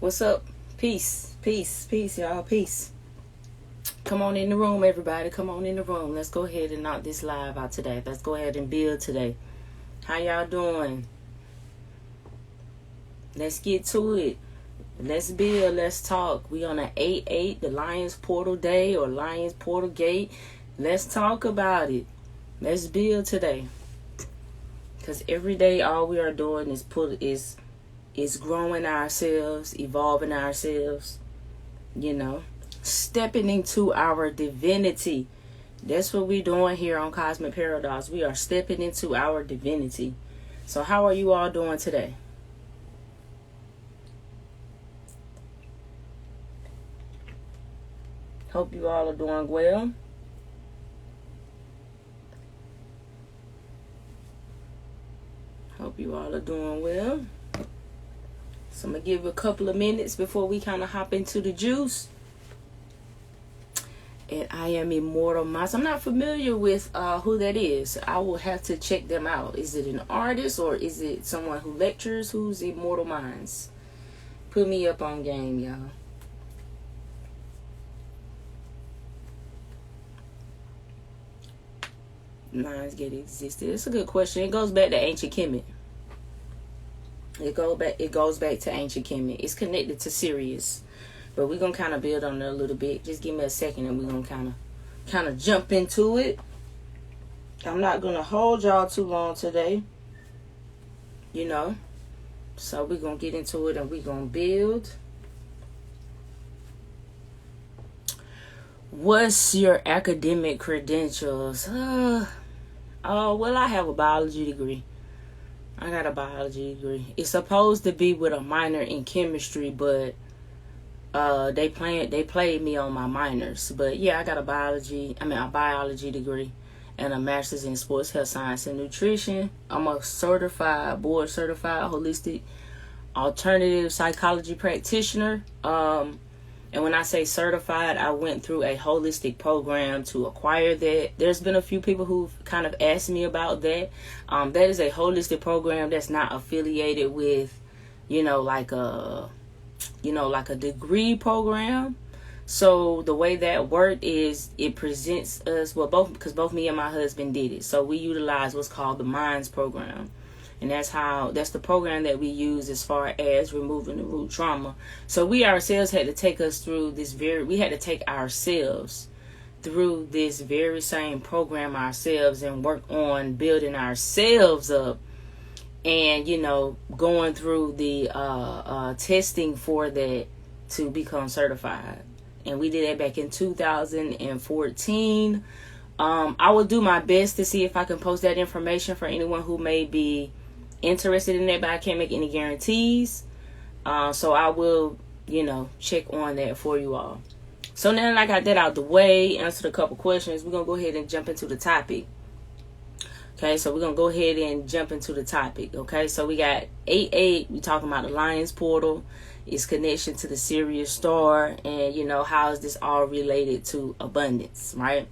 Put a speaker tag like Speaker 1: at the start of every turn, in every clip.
Speaker 1: What's up? Peace, peace, peace, y'all. Peace. Come on in the room, everybody. Come on in the room. Let's go ahead and knock this live out today. Let's go ahead and build today. How y'all doing? Let's get to it. Let's build. Let's talk. We on an 8-8, the Lions Portal Day or Lions Portal Gate. Let's talk about it. Let's build today. Because every day all we are doing is growing ourselves, evolving ourselves, stepping into our divinity. That's what we're doing here on Cosmic Paradox. We are stepping into our divinity. So how are you all doing today? Hope you all are doing well. Hope you all are doing well. So I'm going to give a couple of minutes before we kind of hop into the juice. And I am Immortal Minds. I'm not familiar with who that is. I will have to check them out. Is it an artist or is it someone who lectures? Who's Immortal Minds? Put me up on game, y'all. Lionsgate existed. It's a good question. It goes back to ancient Kemet. It goes back to ancient Kemet. It's connected to Sirius, but we're gonna kind of build on it a little bit. Just give me a second, and we're gonna kind of jump into it. I'm not gonna hold y'all too long today, So we're gonna get into it, and we're gonna build. What's your academic credentials? Well, I have a biology degree. I got a biology degree. It's supposed to be with a minor in chemistry, but they played me on my minors. But yeah, I got a biology degree and a master's in sports health science and nutrition. I'm a board certified holistic alternative psychology practitioner. And when I say certified, I went through a holistic program to acquire that. There's been a few people who've kind of asked me about that. That is a holistic program that's not affiliated with, like a degree program. So the way that worked is it presents us, because both me and my husband did it. So we utilize what's called the MINDS program. And that's the program that we use as far as removing the root trauma. So we ourselves had to take ourselves through this very same program ourselves and work on building ourselves up and, going through the testing for that to become certified. And we did that back in 2014. I will do my best to see if I can post that information for anyone who may be interested in that, but I can't make any guarantees. So I will, check on that for you all. So now that I got that out the way, answered a couple questions, we're going to go ahead and jump into the topic. Okay, so we're going to go ahead and jump into the topic. Okay, so we got 8-8. We're talking about the Lions Portal, its connection to the Sirius star, and, how is this all related to abundance, right?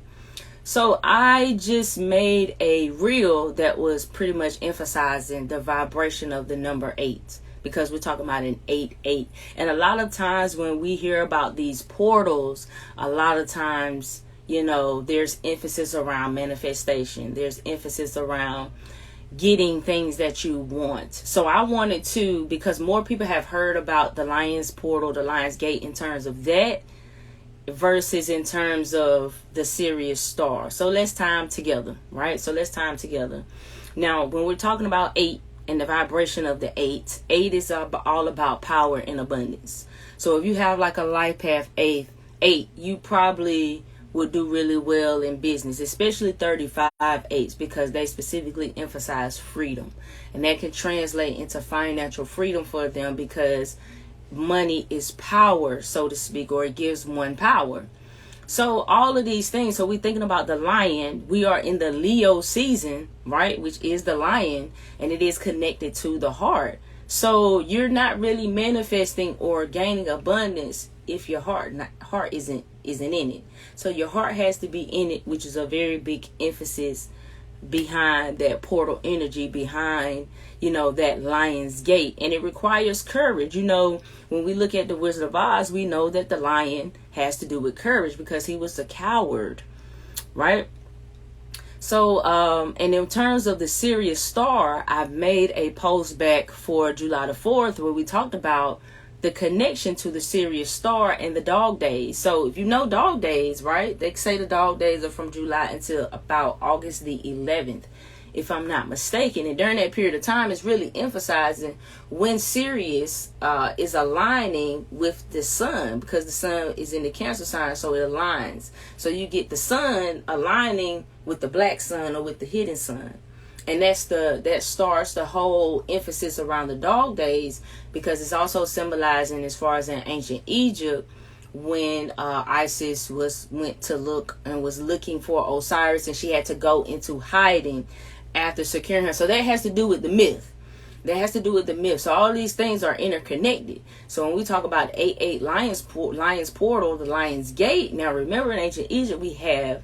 Speaker 1: So I just made a reel that was pretty much emphasizing the vibration of the number 8, because we're talking about an 8-8. And a lot of times when we hear about these portals, a lot of times, there's emphasis around manifestation. There's emphasis around getting things that you want. So I wanted to, because more people have heard about the Lions Portal, the Lions Gate in terms of that, versus in terms of the Sirius star. So let's tie them together, right? Now, when we're talking about 8 and the vibration of the 8 is all about power and abundance. So if you have like a life path 8, you probably would do really well in business, especially 35-8s, because they specifically emphasize freedom. And that can translate into financial freedom for them, because money is power, so to speak, or it gives one power. So all of these things, so we're thinking about the lion. We are in the Leo season, right, which is the lion, and it is connected to the heart. So you're not really manifesting or gaining abundance if your heart isn't in it. So your heart has to be in it, which is a very big emphasis behind that portal energy, behind, that lion's gate. And it requires courage. When we look at the Wizard of Oz, we know that the lion has to do with courage because he was a coward, right? So, and in terms of the Sirius star, I've made a post back for July the 4th where we talked about the connection to the Sirius star and the dog days. So if you know dog days, right, they say the dog days are from July until about August the 11th, if I'm not mistaken. And during that period of time, it's really emphasizing when Sirius is aligning with the sun, because the sun is in the Cancer sign, so it aligns. So you get the sun aligning with the black sun or with the hidden sun. And that starts the whole emphasis around the dog days, because it's also symbolizing, as far as in ancient Egypt, when Isis went to look and was looking for Osiris, and she had to go into hiding after securing her. So that has to do with the myth. So all these things are interconnected. So when we talk about 8-8 Lion's Portal, the Lion's Gate, now remember in ancient Egypt we have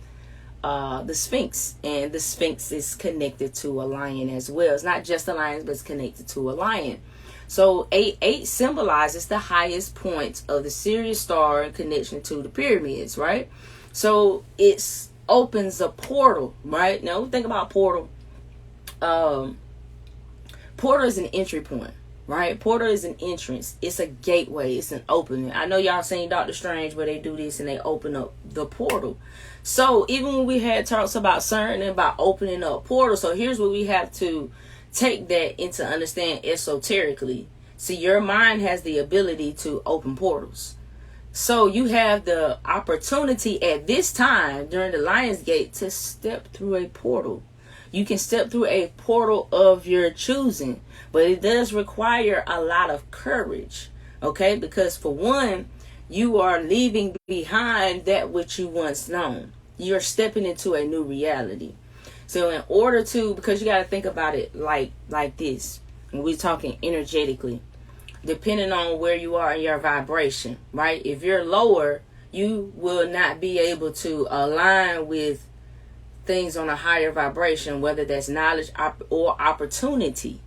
Speaker 1: the Sphinx, and the Sphinx is connected to a lion as well. It's not just a lion, but it's connected to a lion. So 8-8 symbolizes the highest point of the Sirius star in connection to the pyramids, right? So it opens a portal, right? Now think about portal. Portal is an entry point, right? Portal is an entrance. It's a gateway. It's an opening. I know y'all seen Doctor Strange where they do this and they open up the portal. So even when we had talks about CERN and about opening up portals, so here's what we have to take that into understand esoterically. See, your mind has the ability to open portals. So you have the opportunity at this time during the Lion's Gate to step through a portal. You can step through a portal of your choosing, but it does require a lot of courage, okay? Because for one, you are leaving behind that which you once known. You're stepping into a new reality. So in order to, because you got to think about it like this, when we're talking energetically, depending on where you are in your vibration, right? If you're lower, you will not be able to align with things on a higher vibration, whether that's knowledge or opportunity.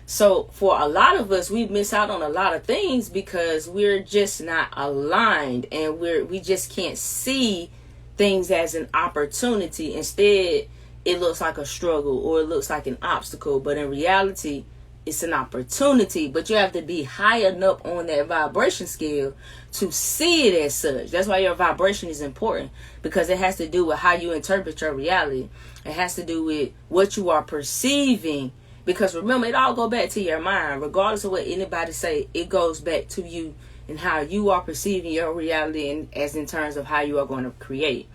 Speaker 1: So for a lot of us, we miss out on a lot of things because we're just not aligned, and we just can't see things as an opportunity. Instead, it looks like a struggle or it looks like an obstacle, but in reality, it's an opportunity. But you have to be high enough on that vibration scale to see it as such. That's why your vibration is important, because it has to do with how you interpret your reality. It has to do with what you are perceiving. Because remember, it all go back to your mind. Regardless of what anybody say, it goes back to you and how you are perceiving your reality, and as in terms of how you are going to create.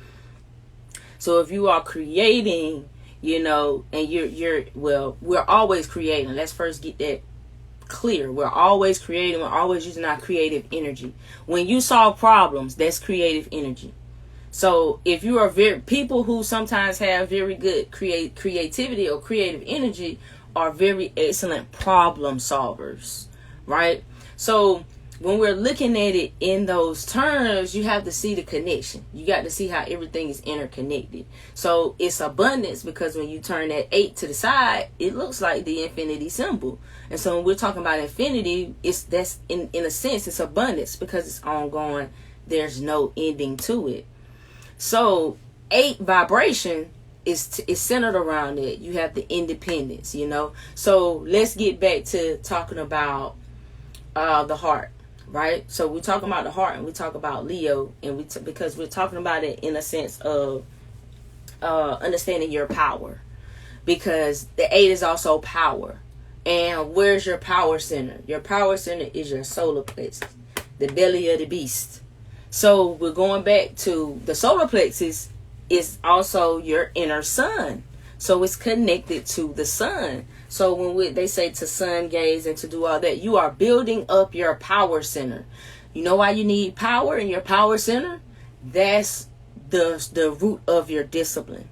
Speaker 1: So if you are creating, and we're always creating. Let's first get that clear. We're always creating. We're always using our creative energy. When you solve problems, that's creative energy. So if you are people who sometimes have very good creativity or creative energy are very excellent problem solvers, right? So when we're looking at it in those terms, you have to see the connection. You got to see how everything is interconnected. So it's abundance, because when you turn that 8 to the side, it looks like the infinity symbol. And so when we're talking about infinity, that's in a sense, it's abundance, because it's ongoing. There's no ending to it. So 8 vibration is centered around it. You have the independence, So let's get back to talking about the heart. Right, so we talk about the heart, and we talk about Leo, and because we're talking about it in a sense of understanding your power, because the 8 is also power. And where's your power center? Your power center is your solar plexus, the belly of the beast. So we're going back to the solar plexus is also your inner sun. So it's connected to the sun. So when they say to sun gaze and to do all that, you are building up your power center. You know why you need power in your power center? That's the root of your discipline.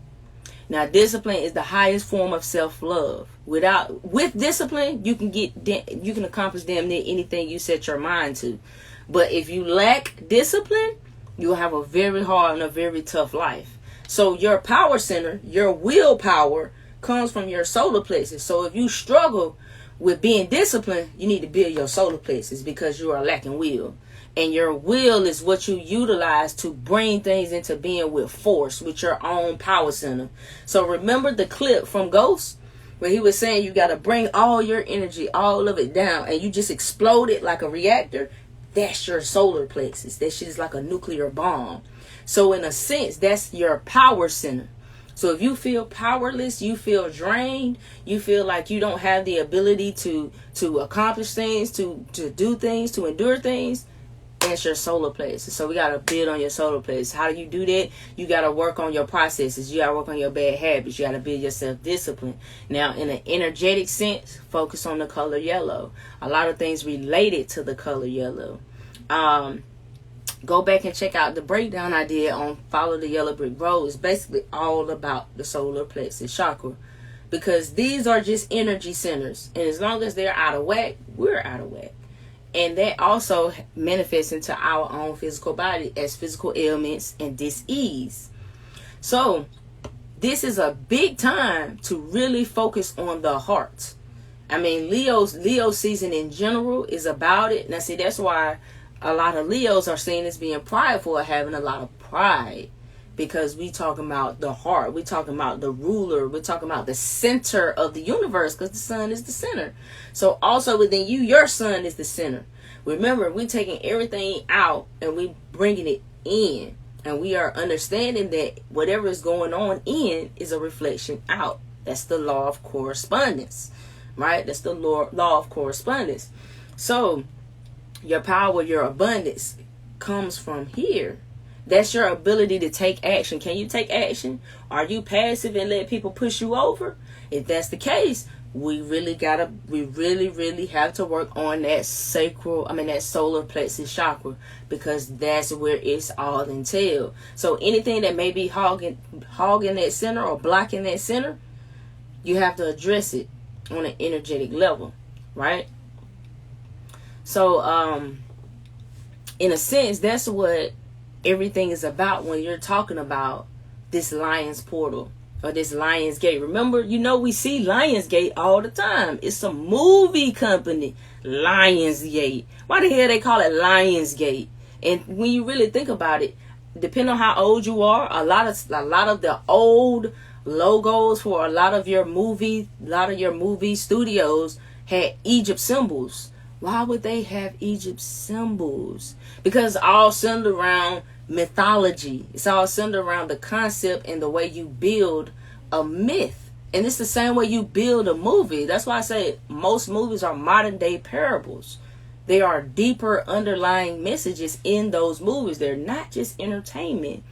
Speaker 1: Now, discipline is the highest form of self-love. With discipline, you can accomplish damn near anything you set your mind to. But if you lack discipline, you'll have a very hard and a very tough life. So your power center, your willpower, comes from your solar plexus. So if you struggle with being disciplined, you need to build your solar plexus, because you are lacking will. And your will is what you utilize to bring things into being with force, with your own power center. So remember the clip from Ghost where he was saying you got to bring all your energy, all of it down, and you just explode it like a reactor. That's your solar plexus. That shit is like a nuclear bomb. So in a sense, that's your power center. So if you feel powerless, you feel drained, you feel like you don't have the ability to accomplish things, to do things, to endure things, that's your solar plexus. So we got to build on your solar plexus. How do you do that? You got to work on your processes. You got to work on your bad habits. You got to build your self-discipline. Now, in an energetic sense, focus on the color yellow. A lot of things related to the color yellow. Go back and check out the breakdown I did on Follow the Yellow Brick Road. It's basically all about the solar plexus chakra, because these are just energy centers, and as long as they're out of whack, we're out of whack. And that also manifests into our own physical body as physical ailments and dis-ease. So this is a big time to really focus on the heart. I mean, Leo season in general is about it. Now see, that's why a lot of Leos are seen as being prideful, or having a lot of pride, because we talking about the heart. We talking about the ruler. We're talking about the center of the universe, because the sun is the center. So also within you, your sun is the center. Remember, we're taking everything out and we bringing it in. And we are understanding that whatever is going on in is a reflection out. That's the law of correspondence, right? That's the law of correspondence. So your power, your abundance comes from here. That's your ability to take action. Can you take action? Are you passive and let people push you over? If that's the case, we really have to work on that that solar plexus chakra, because that's where it's all entailed. So anything that may be hogging that center or blocking that center, you have to address it on an energetic level, right? So in a sense, that's what everything is about when you're talking about this Lion's Portal or this Lion's Gate. Remember, we see Lion's Gate all the time. It's a movie company, Lion's Gate. Why the hell they call it Lion's Gate? And when you really think about it, depending on how old you are, a lot of the old logos for a lot of your movie studios had Egypt symbols. Why would they have Egypt symbols? Because it's all centered around mythology. It's all centered around the concept and the way you build a myth. And it's the same way you build a movie. That's why I say most movies are modern day parables. There are deeper underlying messages in those movies. They're not just entertainment.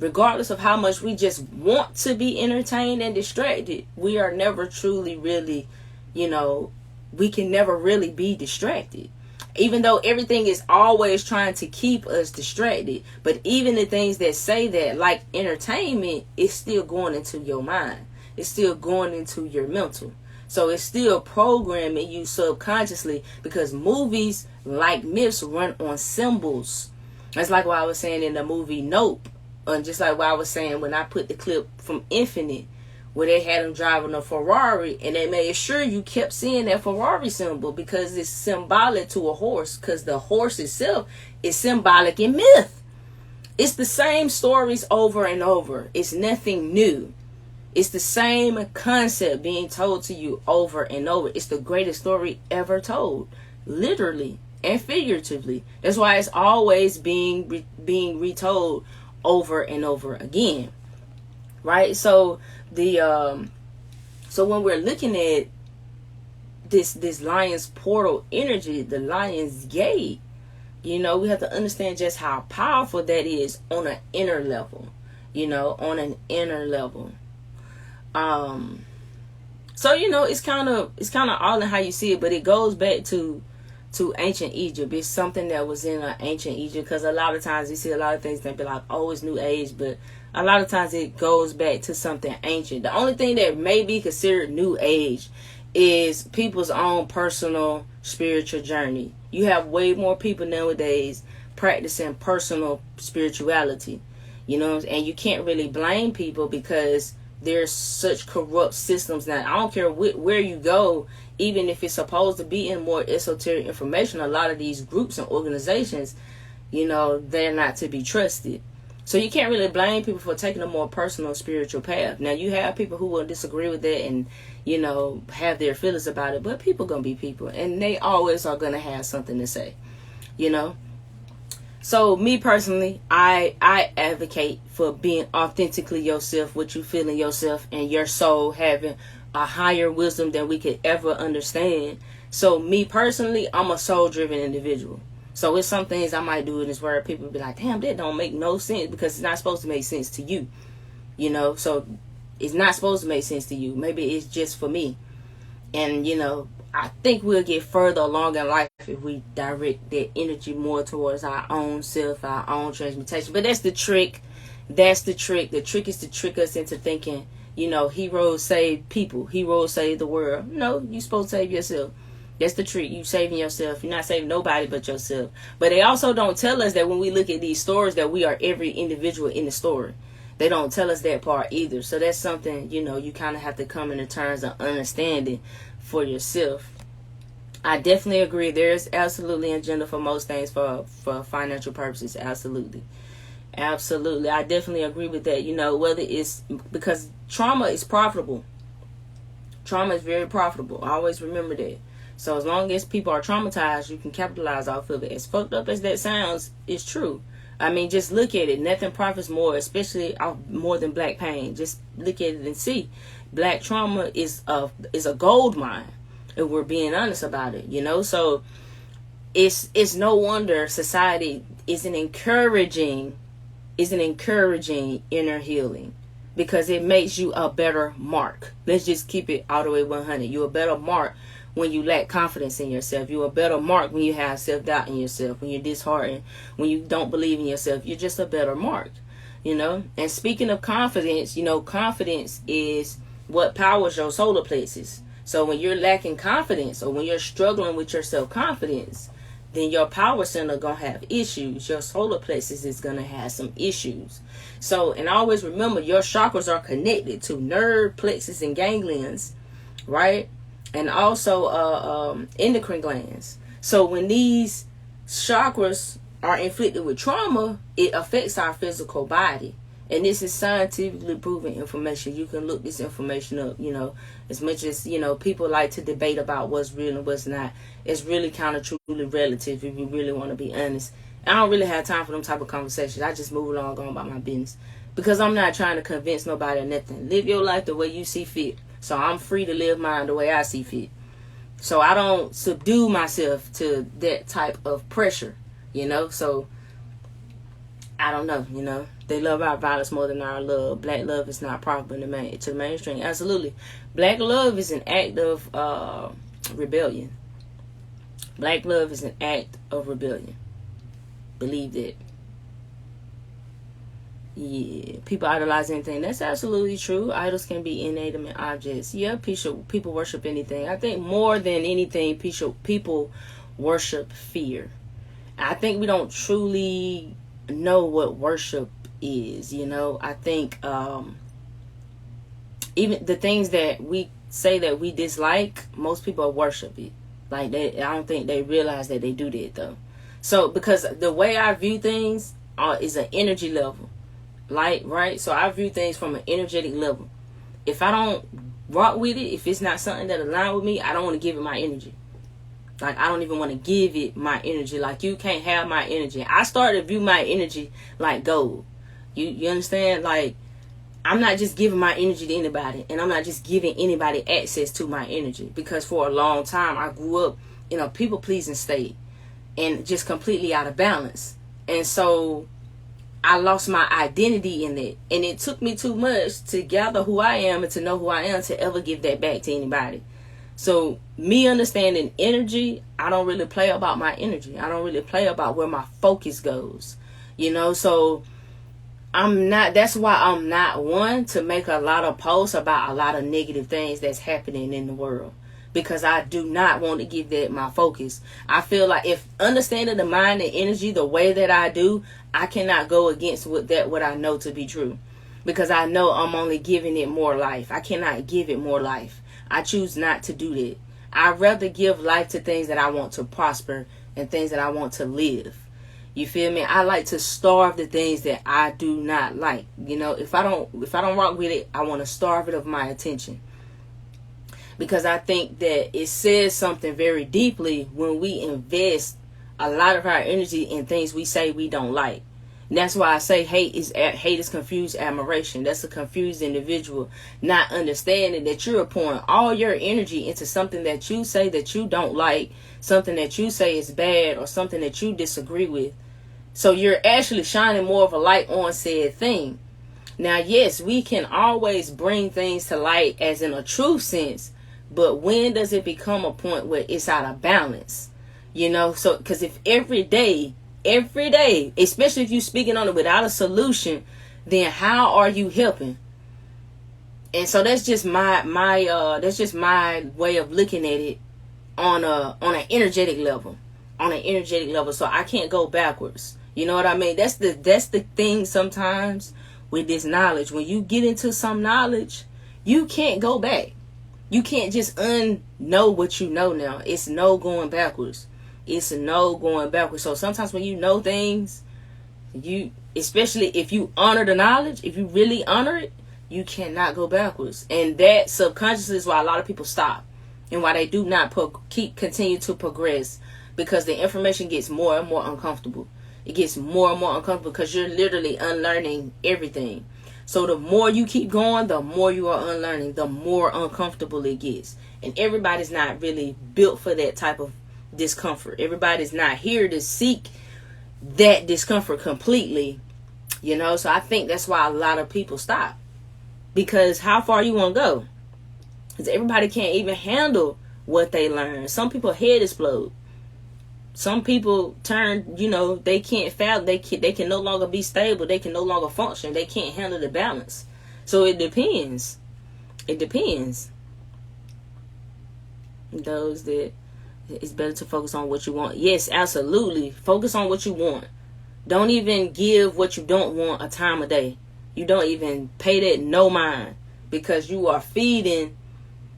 Speaker 1: Regardless of how much we just want to be entertained and distracted, we are never truly really, we can never really be distracted. Even though everything is always trying to keep us distracted. But even the things that say that, like entertainment, is still going into your mind. It's still going into your mental. So it's still programming you subconsciously, because movies, like myths, run on symbols. That's like what I was saying in the movie Nope. And just like what I was saying when I put the clip from Infinite, where they had him driving a Ferrari, and they made sure you kept seeing that Ferrari symbol, because it's symbolic to a horse, because the horse itself is symbolic in myth. It's the same stories over and over. It's nothing new. It's the same concept being told to you over and over. It's the greatest story ever told, literally and figuratively. That's why it's always being retold over and over again, right? So so when we're looking at this Lion's Portal energy, the Lion's Gate, we have to understand just how powerful that is on an inner level, on an inner level. So it's kind of all in how you see it, but it goes back to ancient Egypt. It's something that was in ancient Egypt, because a lot of times you see a lot of things that be like, oh, it's new age, but a lot of times it goes back to something ancient. The only thing that may be considered new age is people's own personal spiritual journey. You have way more people nowadays practicing personal spirituality, and you can't really blame people, because There's such corrupt systems now. I don't care where you go, even if it's supposed to be in more esoteric information, a lot of these groups and organizations, they're not to be trusted. So you can't really blame people for taking a more personal spiritual path. Now, you have people who will disagree with that and, have their feelings about it. But people going to be people. And they always are going to have something to say, So me personally, I advocate for being authentically yourself, what you feel in yourself, and your soul having a higher wisdom than we could ever understand. So me personally, I'm a soul-driven individual. So it's some things I might do in this word. People be like, damn, that don't make no sense, because it's not supposed to make sense to you. So it's not supposed to make sense to you. Maybe it's just for me. And, I think we'll get further along in life if we direct that energy more towards our own self, our own transmutation. But that's the trick. That's the trick. The trick is to trick us into thinking, heroes save people. Heroes save the world. No, you're supposed to save yourself. That's the trick. You saving yourself. You're not saving nobody but yourself. But they also don't tell us that when we look at these stories that we are every individual in the story. They don't tell us that part either. So that's something, you kind of have to come into terms of understanding for yourself. I definitely agree. There's absolutely an agenda for most things for financial purposes. Absolutely. Absolutely. I definitely agree with that. Whether it's because trauma is profitable. Trauma is very profitable. Always remember that. So as long as people are traumatized, you can capitalize off of it. As fucked up as that sounds, it's true. I mean, just look at it. Nothing profits more, especially more than black pain. Just look at it and see. Black trauma is a gold mine, if we're being honest about it. So it's no wonder society isn't encouraging inner healing, because it makes you a better mark. Let's just keep it all the way 100. You're a better mark when you lack confidence in yourself. You're a better mark when you have self-doubt in yourself, when you're disheartened, when you don't believe in yourself. You're just a better mark, And speaking of confidence, confidence is what powers your solar plexus. So when you're lacking confidence, or when you're struggling with your self-confidence, then your power center going to have issues. Your solar plexus is going to have some issues. So, and always remember, your chakras are connected to nerve plexus and ganglions, right? And also endocrine glands. So when these chakras are inflicted with trauma, it affects our physical body. And this is scientifically proven information. You can look this information up, as much as, people like to debate about what's real and what's not. It's really kind of truly relative, if you really want to be honest. I don't really have time for them type of conversations. I just move along, going about my business. Because I'm not trying to convince nobody or nothing. Live your life the way you see fit. So I'm free to live mine the way I see fit. So I don't subdue myself to that type of pressure, So I don't know, They love our violence more than our love. Black love is not profitable to the mainstream. Absolutely. Black love is an act of rebellion. Black love is an act of rebellion. Believe that. Yeah, people idolize anything. That's absolutely true. Idols can be inanimate objects. Yeah, people worship anything. I think more than anything, people worship fear. I think we don't truly know what worship is. I think even the things that we say that we dislike, most people worship it. Like I don't think they realize that they do that though. So because the way I view things is an energy level. Right? So I view things from an energetic level. If I don't rock with it, if it's not something that aligns with me, I don't want to give it my energy. Like, I don't even want to give it my energy. Like, you can't have my energy. I started to view my energy like gold. You understand? Like, I'm not just giving my energy to anybody. And I'm not just giving anybody access to my energy. Because for a long time, I grew up in a people-pleasing state. And just completely out of balance. And so I lost my identity in it. And it took me too much to gather who I am and to know who I am to ever give that back to anybody. So me understanding energy, I don't really play about my energy. I don't really play about where my focus goes. So that's why I'm not one to make a lot of posts about a lot of negative things that's happening in the world. Because I do not want to give that my focus. I feel like if understanding the mind and energy the way that I do, I cannot go against what I know to be true. because I know I'm only giving it more life. I cannot give it more life. I choose not to do that. I'd rather give life to things that I want to prosper and things that I want to live. You feel me? I like to starve the things that I do not like. You know, if I don't rock with it, I want to starve it of my attention. Because I think that it says something very deeply when we invest a lot of our energy in things we say we don't like. And that's why I say hate is confused admiration. That's a confused individual not understanding that you're pouring all your energy into something that you say that you don't like, something that you say is bad, or something that you disagree with. So you're actually shining more of a light on said thing. Now, yes, we can always bring things to light as in a true sense, but when does it become a point where it's out of balance? You know, so because if every day, especially if you're speaking on it without a solution, then how are you helping? And so that's just my way of looking at it on an energetic level. So I can't go backwards. You know what I mean? That's the thing sometimes with this knowledge. When you get into some knowledge, you can't go back. You can't just unknow what you know now. It's no going backwards. So sometimes when you know things, especially if you honor the knowledge, if you really honor it, you cannot go backwards. And that subconsciously is why a lot of people stop and why they do not continue to progress, because the information gets more and more uncomfortable. It gets more and more uncomfortable because you're literally unlearning everything. So the more you keep going, the more you are unlearning, the more uncomfortable it gets. And everybody's not really built for that type of discomfort. Everybody's not here to seek that discomfort completely. You know, so I think that's why a lot of people stop. Because how far you want to go? Because everybody can't even handle what they learn. Some people head explode. Some people turn, you know, they can't fathom. They can no longer be stable. They can no longer function. They can't handle the balance. So it depends. Those that it's better to focus on what you want. Yes, absolutely. Focus on what you want. Don't even give what you don't want a time of day. You don't even pay that no mind, because you are feeding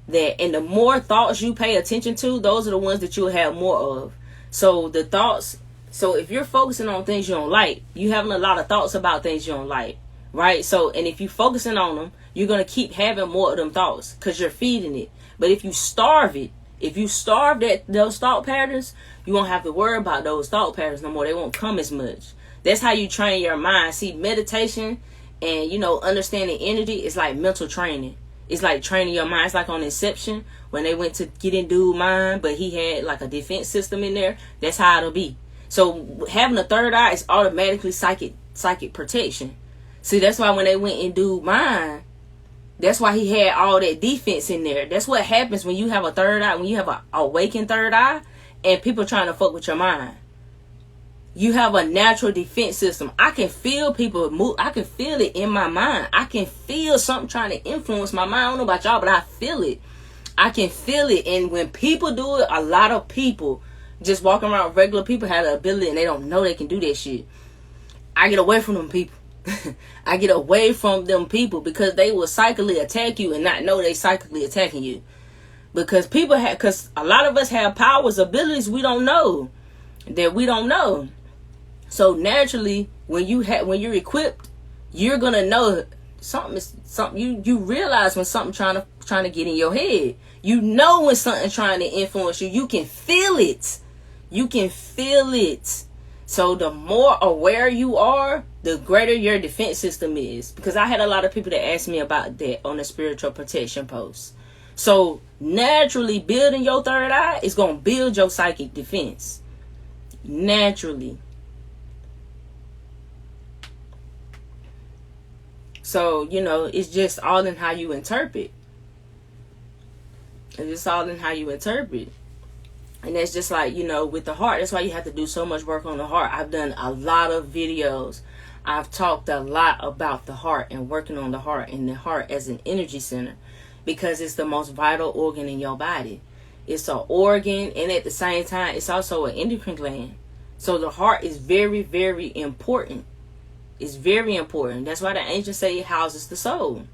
Speaker 1: that. And the more thoughts you pay attention to, those are the ones that you'll have more of. So the thoughts, so if you're focusing on things you don't like, you having a lot of thoughts about things you don't like, right? So, and if you're focusing on them, you're going to keep having more of them thoughts because you're feeding it. But if you starve it, if you starve those thought patterns, you won't have to worry about those thought patterns no more. They won't come as much. That's how you train your mind. See, meditation and, you know, understanding energy is like mental training. It's like training your mind. It's like on Inception when they went to get in dude's mind, but he had like a defense system in there. That's how it'll be. So having a third eye is automatically psychic protection. See, that's why when they went in dude's mind, that's why he had all that defense in there. That's what happens when you have a third eye, when you have an awakened third eye, and people trying to fuck with your mind. You have a natural defense system. I can feel people move. I can feel it in my mind. I can feel something trying to influence my mind. I don't know about y'all, but I feel it. I can feel it. And when people do it, a lot of people just walking around, regular people have the ability and they don't know they can do that shit. I get away from them people. I get away from them people because they will psychically attack you and not know they psychically attacking you. Because because a lot of us have powers, abilities we don't know. That we don't know. So naturally, when you're equipped, you're gonna know something. You realize when something trying to get in your head. You know when something trying to influence you. You can feel it. So the more aware you are, the greater your defense system is. Because I had a lot of people that asked me about that on the spiritual protection post. So naturally, building your third eye is gonna build your psychic defense. Naturally. So, you know, it's just all in how you interpret. And that's just like, you know, with the heart. That's why you have to do so much work on the heart. I've done a lot of videos. I've talked a lot about the heart and working on the heart and the heart as an energy center. Because it's the most vital organ in your body. It's an organ, and at the same time, it's also an endocrine gland. So the heart is very, very important. It's very important. That's why the ancients say it houses the soul.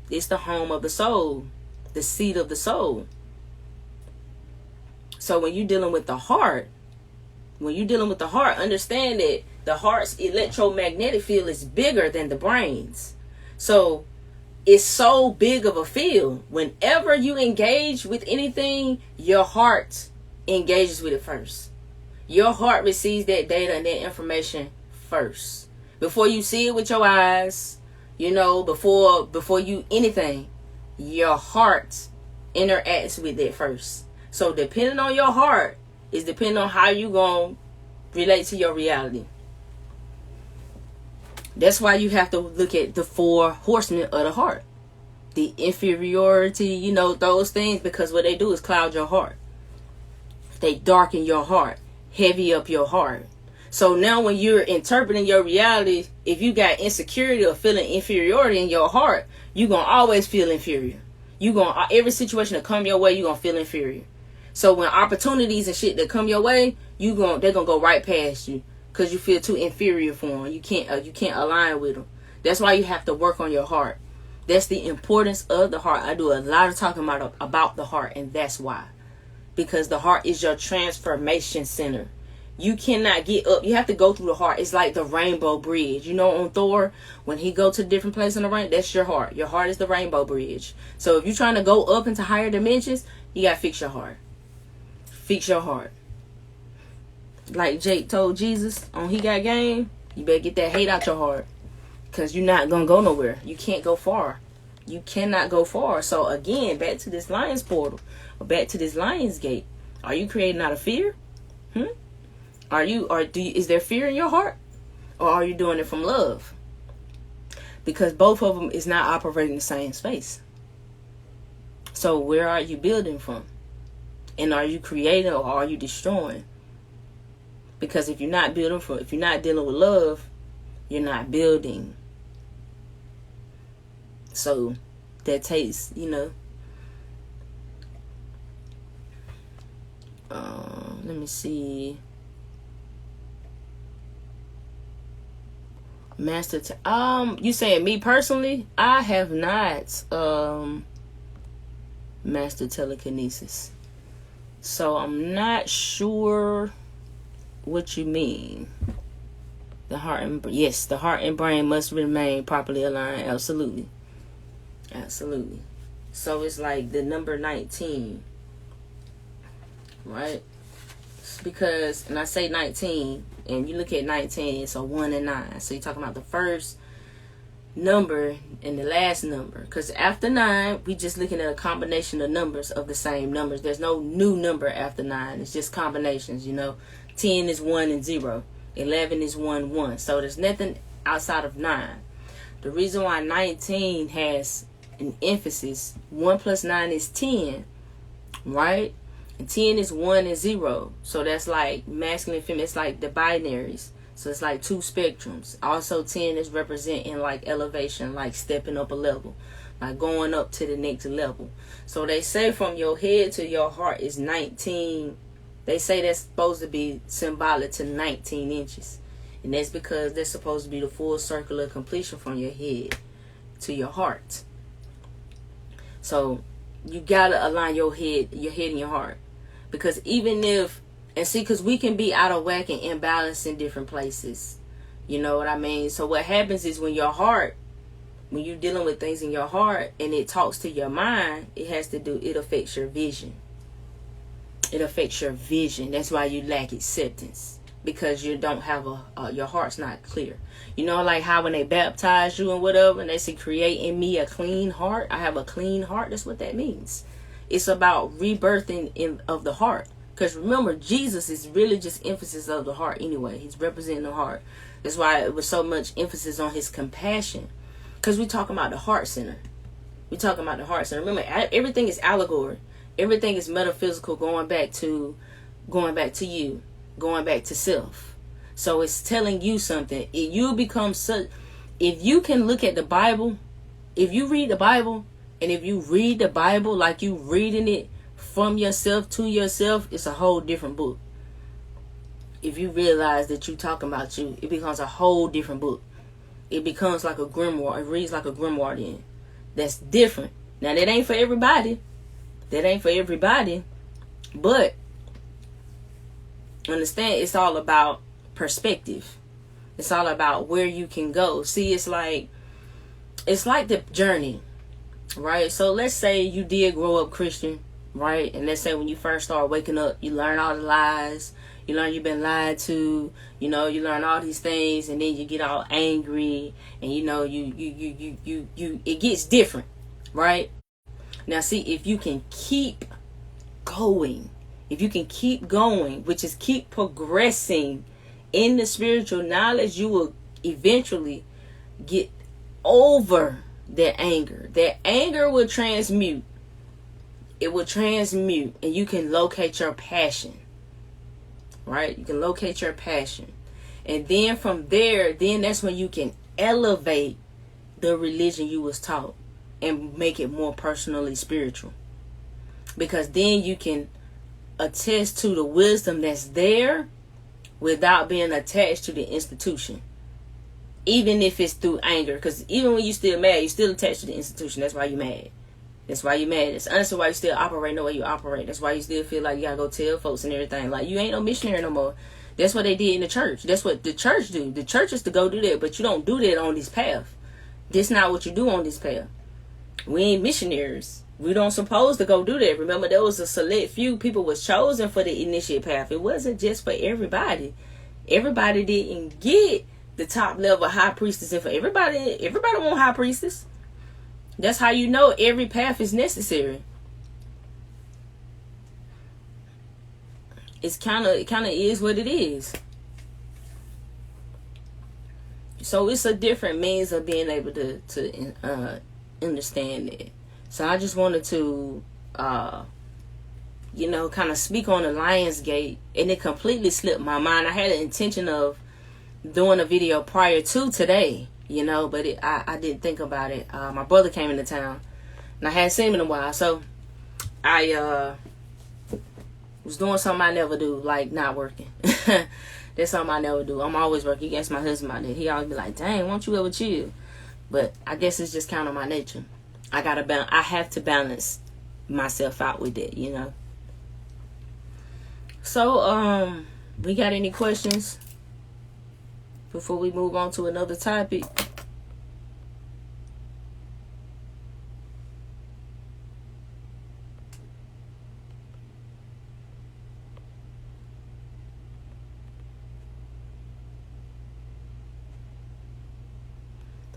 Speaker 1: It's the home of the soul, the seat of the soul. So when you're dealing with the heart, understand that the heart's electromagnetic field is bigger than the brain's. So it's so big of a field. Whenever you engage with anything, your heart engages with it first. Your heart receives that data and that information first. Before you see it with your eyes, before you anything, your heart interacts with it first. So depending on your heart is depending on how you gonna relate to your reality. That's why you have to look at the 4 horsemen of the heart. The inferiority, those things, because what they do is cloud your heart. They darken your heart, heavy up your heart. So now when you're interpreting your reality, if you got insecurity or feeling inferiority in your heart, you're going to always feel inferior. Every situation that come your way, you're going to feel inferior. So when opportunities and shit that come your way, they're going to go right past you because you feel too inferior for them. You can't align with them. That's why you have to work on your heart. That's the importance of the heart. I do a lot of talking about the heart, and that's why. Because the heart is your transformation center. You cannot get up. You have to go through the heart. It's like the rainbow bridge. On Thor, when he go to different places in the rain, that's your heart. Your heart is the rainbow bridge. So if you're trying to go up into higher dimensions, you got to fix your heart. Fix your heart. Like Jake told Jesus on He Got Game, you better get that hate out your heart. Because you're not going to go nowhere. You can't go far. You cannot go far. So again, back to this lion's portal. Or back to this lion's gate. Are you creating out of fear? Is there fear in your heart? Or are you doing it from love? Because both of them is not operating the same space. So where are you building from? And are you creating or are you destroying? Because if you're not dealing with love, you're not building. So that takes, let me see. You saying me personally? I have not mastered telekinesis. So I'm not sure what you mean. The heart and brain must remain properly aligned. Absolutely. So it's like the number 19, right? Because, and I say 19, and you look at 19, it's a 1 and 9. So you're talking about the first number and the last number. Because after 9, we just looking at a combination of numbers of the same numbers. There's no new number after 9. It's just combinations, 10 is 1 and 0. 11 is 1, 1. So there's nothing outside of 9. The reason why 19 has an emphasis, 1 plus 9 is 10, right? And 10 is 1 and 0. So that's like masculine and feminine. It's like the binaries. So it's like 2 spectrums. Also 10 is representing like elevation, like stepping up a level, like going up to the next level. So they say from your head to your heart is 19. They say that's supposed to be symbolic to 19 inches. And that's because that's supposed to be the full circle of completion from your head to your heart. So you gotta align your head and your heart. Because even if, because we can be out of whack and imbalanced in different places. You know what I mean? So what happens is when you're dealing with things in your heart and it talks to your mind, it affects your vision. It affects your vision. That's why you lack acceptance. Because you don't have your heart's not clear. Like how when they baptize you and whatever, and they say, create in me a clean heart. I have a clean heart. That's what that means. It's about rebirthing of the heart. Because remember, Jesus is really just emphasis of the heart anyway. He's representing the heart. That's why it was so much emphasis on his compassion. Because we're talking about the heart center. Remember, everything is allegory. Everything is metaphysical, going back to you, going back to self. So it's telling you something. If you can look at the Bible, if you read the Bible, and if you read the Bible like you reading it from yourself to yourself, it's a whole different book. if you realize that you talking about you, it becomes a whole different book. It becomes like a grimoire. It reads like a grimoire then. That's different. Now, that ain't for everybody. But understand, it's all about perspective. It's all about where you can go. See, it's like the journey, right? So let's say you did grow up Christian, right? And let's say when you first start waking up, you learn all the lies. You learn you've been lied to. You know, you learn all these things, and then you get all angry, and you know, you it gets different, right? Now, see, if you can keep going, which is keep progressing in the spiritual knowledge, you will eventually get over that anger. That anger will transmute. It will transmute, and you can locate your passion. Right? You can locate your passion. And then from there, then that's when you can elevate the religion you was taught and make it more personally spiritual. Because then you can attest to the wisdom that's there without being attached to the institution. Even if it's through anger. Because even when you're still mad, you're still attached to the institution. That's why you're mad. That's honestly why you still operate the way you operate. That's why you still feel like you gotta go tell folks and everything. Like, you ain't no missionary no more. That's what they did in the church. That's what the church do. The church is to go do that, but you don't do that on this path. This not what you do on this path. We ain't missionaries. We don't supposed to go do that. Remember, there was a select few people was chosen for the initiate path. It wasn't just for everybody. Everybody didn't get the top level high priestess. And for everybody want high priestess. That's how you know every path is necessary. It kind of is what it is. So it's a different means of being able to understand it. So I just wanted to, kind of speak on the Lionsgate, and it completely slipped my mind. I had an intention of doing a video prior to today. But I didn't think about it. My brother came into town, and I hadn't seen him in a while. So I was doing something I never do, like not working. That's something I never do. I'm always working. Against my husband out there. He always be like, dang, won't you ever chill? But I guess it's just kind of my nature. I have to balance myself out with it, So, we got any questions before we move on to another topic?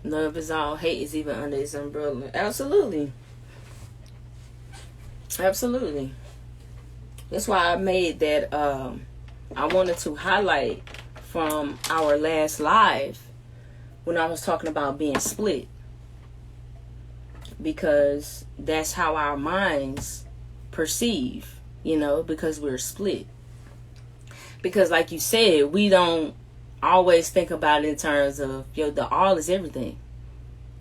Speaker 1: Love is all, hate is even under its umbrella. Absolutely. That's why I made that. I wanted to highlight from our last live when I was talking about being split, because that's how our minds perceive, because we're split. Because like you said, we don't always think about it in terms of, the all is everything,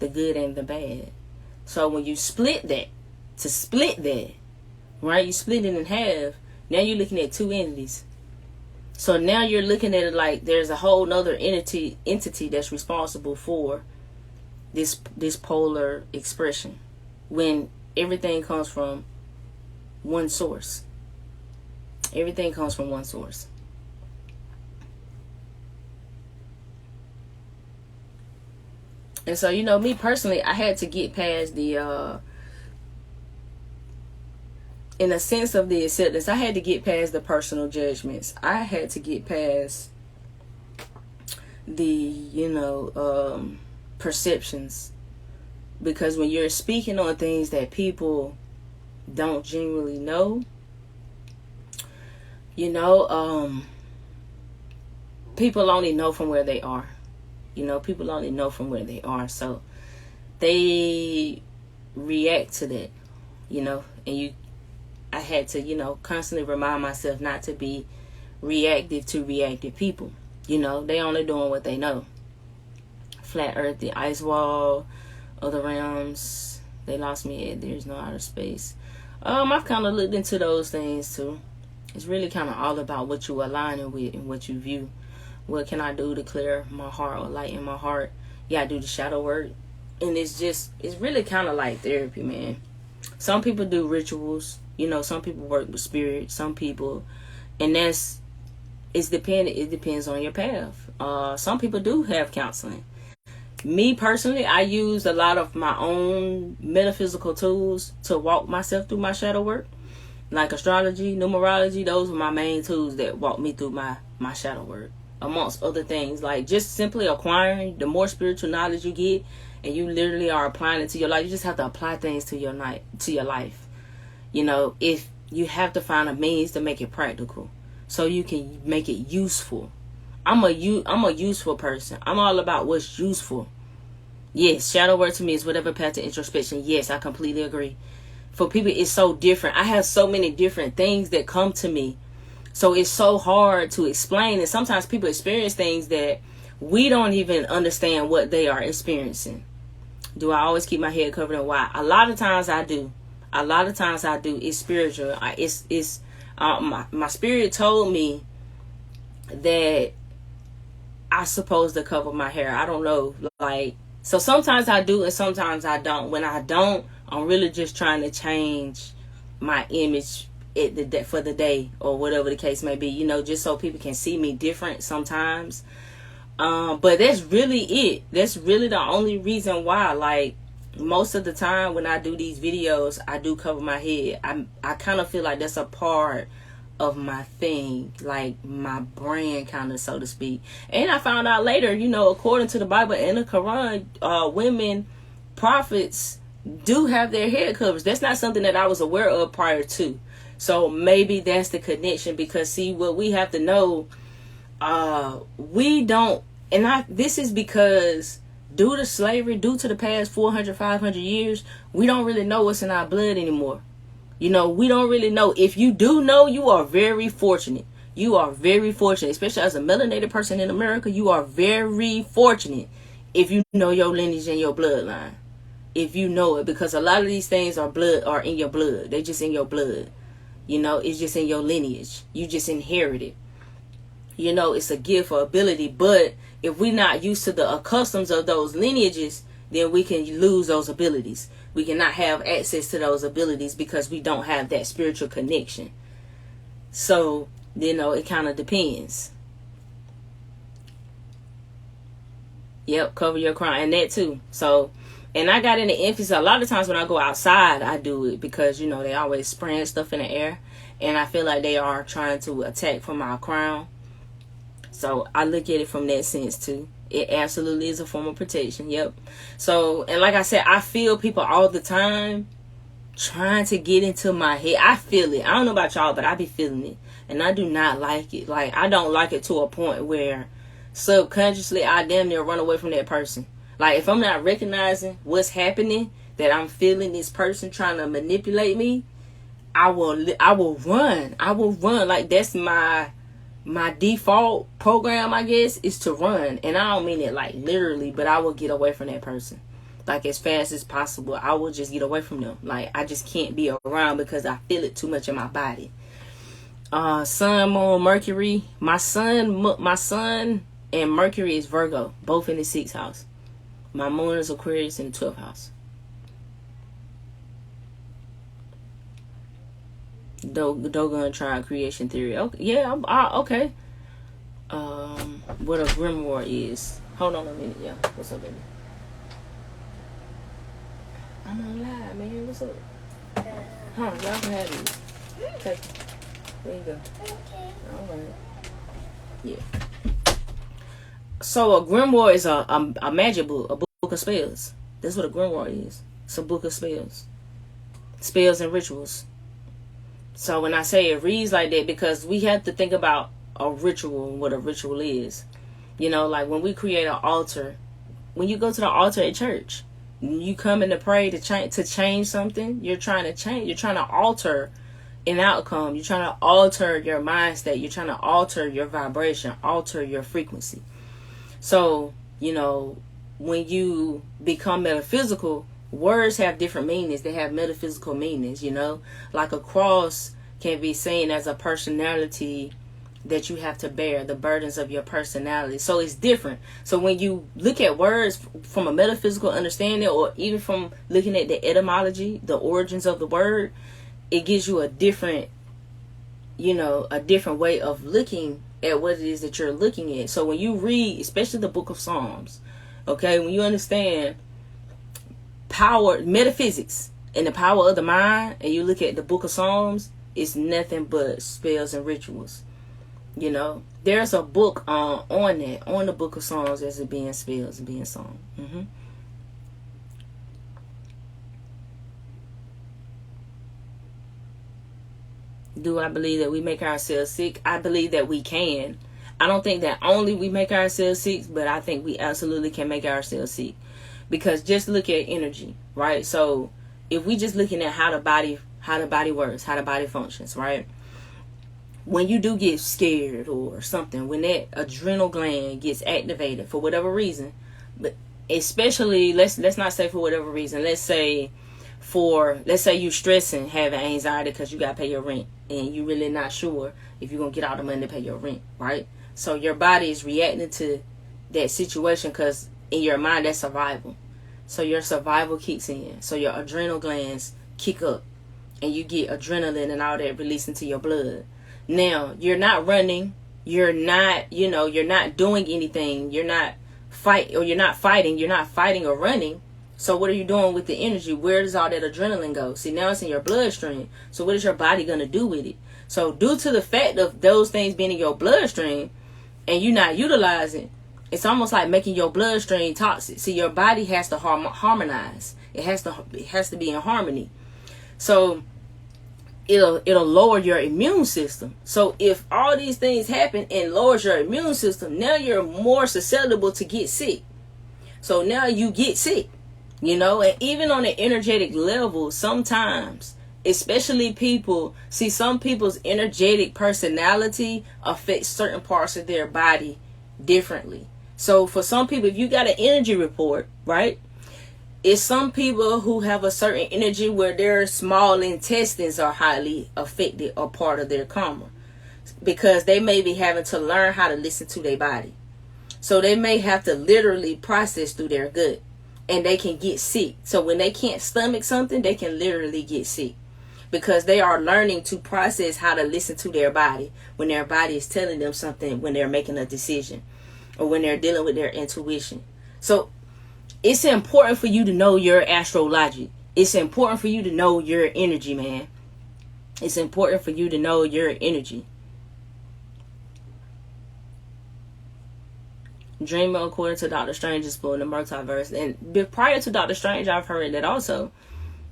Speaker 1: the good and the bad. So when you split that, right, you split it in half, now you're looking at two entities. So now you're looking at it like there's a whole nother entity that's responsible for this polar expression, when everything comes from one source. Everything comes from one source. And so, me personally, I had to get past the in a sense of the acceptance, I had to get past the personal judgments. I had to get past the, perceptions. Because when you're speaking on things that people don't genuinely know, people only know from where they are. People only know from where they are. So they react to that, and I had to, constantly remind myself not to be reactive to reactive people. They only doing what they know. Flat earth, the ice wall, other realms, they lost me at there's no outer space. I've kind of looked into those things too. It's really kind of all about what you aligning with and what you view. What can I do to clear my heart or lighten my heart? Yeah, I do the shadow work. And it's really kind of like therapy, man. Some people do rituals. You know, some people work with spirit. Some people, and it depends on your path. Some people do have counseling. Me personally, I use a lot of my own metaphysical tools to walk myself through my shadow work. Like astrology, numerology, those are my main tools that walk me through my shadow work. Amongst other things, like just simply acquiring, the more spiritual knowledge you get, and you literally are applying it to your life, you just have to apply things to your life. You know, if you have to find a means to make it practical, so you can make it useful. I'm a useful person. I'm all about what's useful. Yes, shadow work to me is whatever path to introspection. Yes, I completely agree. For people, it's so different. I have so many different things that come to me. So it's so hard to explain. And sometimes people experience things that we don't even understand what they are experiencing. Do I always keep my head covered and why? A lot of times I do. It's spiritual. My spirit told me that I supposed to cover my hair. I don't know. So sometimes I do and sometimes I don't. When I don't, I'm really just trying to change my image for the day or whatever the case may be. You know, just so people can see me different sometimes. But that's really it. That's really the only reason why. Like, most of the time when I do these videos, I do cover my head. I kind of feel like that's a part of my thing, like my brand, kind of, so to speak. And I found out later, you know, according to the Bible and the Quran, women prophets do have their head covers. That's not something that I was aware of prior to. So maybe that's the connection, because see, what we have to know, we don't, and this is because due to slavery, due to the past 400, 500 years, we don't really know what's in our blood anymore. You know, we don't really know. If you do know, you are very fortunate. You are very fortunate, especially as a melanated person in America. You are very fortunate if you know your lineage and your bloodline. If you know it, because a lot of these things are in your blood. They're just in your blood. You know, it's just in your lineage. You just inherit it. You know, it's a gift or ability. But if we're not used to the customs of those lineages, then we can lose those abilities. We cannot have access to those abilities because we don't have that spiritual connection. So, you know, it kind of depends. Yep, cover your crown, and that too. So, and I got into emphasis. A lot of times when I go outside, I do it because, you know, they always spraying stuff in the air. And I feel like they are trying to attack from our crown. So I look at it from that sense too. It absolutely is a form of protection. Yep. So, and like I said, I feel people all the time trying to get into my head. I feel it. I don't know about y'all, but I be feeling it. And I do not like it. Like, I don't like it to a point where subconsciously I damn near run away from that person. Like, if I'm not recognizing what's happening, that I'm feeling this person trying to manipulate me, I will run. I will run. Like, that's my default program, I guess, is to run. And I don't mean it like literally, but I will get away from that person. Like, as fast as possible, I will just get away from them. Like, I just can't be around because I feel it too much in my body. Sun, Moon, Mercury. My sun and Mercury is Virgo, both in the 6th house. My moon is Aquarius in the 12th house. Doggone tribe creation theory. Okay, yeah, okay. What a grimoire is. Hold on a minute, yeah. What's up, baby? I'm on live, man. What's up? Huh? Y'all can have these. Take it. There you go. Okay. All right. Yeah. So a grimoire is a magic book, a book of spells. That's what a grimoire is. It's a book of spells, spells and rituals. So when I say it reads like that, because we have to think about a ritual and what a ritual is. You know, like when we create an altar, when you go to the altar at church, you come in to pray to change something. You're trying to change. You're trying to alter an outcome. You're trying to alter your mind state. You're trying to alter your vibration, alter your frequency. So, you know, when you become metaphysical, words have different meanings. They have metaphysical meanings, you know. Like a cross can be seen as a personality that you have to bear, the burdens of your personality. So it's different. So when you look at words from a metaphysical understanding, or even from looking at the etymology, the origins of the word, it gives you a different, a different way of looking at what it is that you're looking at. So when you read, especially the book of Psalms, okay, when you understand power, metaphysics, and the power of the mind, and you look at the book of Psalms, it's nothing but spells and rituals. There's a book on that, on the book of Psalms, as it being spells and being song. Do I believe that we make ourselves sick? I believe that we can. I don't think that only we make ourselves sick, but I think we absolutely can make ourselves sick. Because just look at energy, right? So if we just looking at how the body works, how the body functions, right? When you do get scared or something, when that adrenal gland gets activated for whatever reason, but especially let's not say for whatever reason, let's say you stressing, having anxiety because you got to pay your rent and you really not sure if you're going to get all the money to pay your rent, right? So your body is reacting to that situation because in your mind that's survival. So your survival kicks in. So your adrenal glands kick up and you get adrenaline and all that released into your blood. Now, you're not running, you're not doing anything, you're not fighting or running. So what are you doing with the energy? Where does all that adrenaline go? See, now it's in your bloodstream. So what is your body going to do with it? So due to the fact of those things being in your bloodstream and you not utilizing, it's almost like making your bloodstream toxic. See, your body has to harmonize. It has to be in harmony. So it'll lower your immune system. So if all these things happen and lowers your immune system, now you're more susceptible to get sick. So now you get sick, and even on an energetic level, sometimes, especially some people's energetic personality affects certain parts of their body differently. So for some people, if you got an energy report, right? It's some people who have a certain energy where their small intestines are highly affected or part of their karma, because they may be having to learn how to listen to their body. So they may have to literally process through their gut and they can get sick. So when they can't stomach something, they can literally get sick because they are learning to process how to listen to their body when their body is telling them something, when they're making a decision or when they're dealing with their intuition. So it's important for you to know your astrology. It's important for you to know your energy, man. It's important for you to know your energy. Dreaming according to Dr. Strange is in the multiverse. And prior to Dr. Strange, I've heard that also.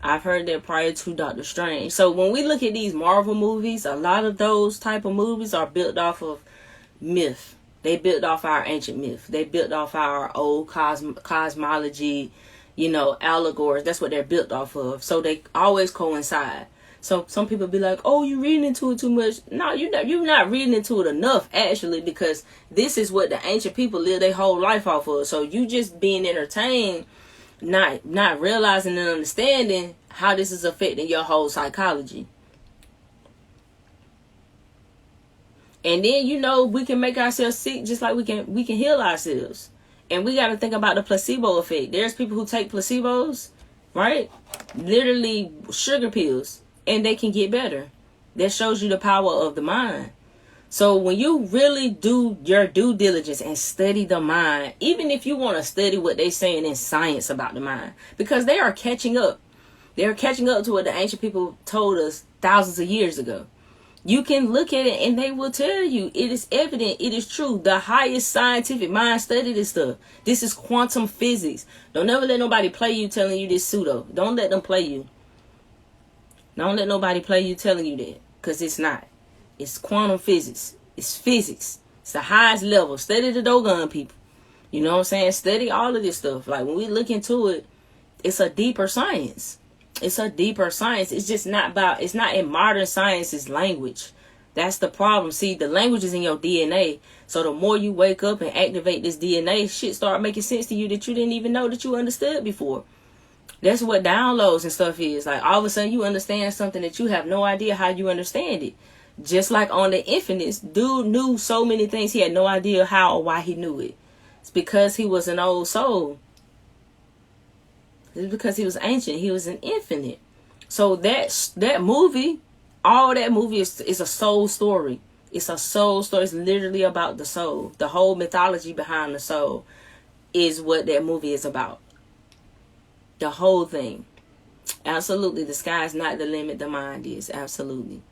Speaker 1: I've heard that prior to Dr. Strange. So when we look at these Marvel movies, a lot of those type of movies are built off of myth. They built off our ancient myth. They built off our old cosmology, allegories. That's what they're built off of. So they always coincide. So some people be like, oh, you reading into it too much. No, you're not reading into it enough, actually, because this is what the ancient people lived their whole life off of. So you just being entertained, not realizing and understanding how this is affecting your whole psychology. And then, we can make ourselves sick just like we can heal ourselves. And we got to think about the placebo effect. There's people who take placebos, right? Literally sugar pills, and they can get better. That shows you the power of the mind. So when you really do your due diligence and study the mind, even if you want to study what they're saying in science about the mind, because they are catching up. They're catching up to what the ancient people told us thousands of years ago. You can look at it and they will tell you it is evident, it is true. The highest scientific mind study this stuff. This is quantum physics. Don't ever let nobody play you telling you this pseudo. Don't let them play you. Don't let nobody play you telling you that, because it's not. It's quantum physics. It's physics. It's the highest level. Study the Dogon people. You know what I'm saying? Study all of this stuff. Like when we look into it, it's a deeper science. It's a deeper science. It's just it's not in modern science's language. That's the problem. See, the language is in your DNA. So the more you wake up and activate this DNA, shit start making sense to you that you didn't even know that you understood before. That's what downloads and stuff is. Like, all of a sudden you understand something that you have no idea how you understand it. Just like on the Infinites, dude knew so many things he had no idea how or why he knew it. It's because he was an old soul. It's because he was ancient. He was an infinite. So that movie, all that movie is a soul story. It's a soul story. It's literally about the soul. The whole mythology behind the soul is what that movie is about. The whole thing. Absolutely. The sky is not the limit. The mind is. Absolutely.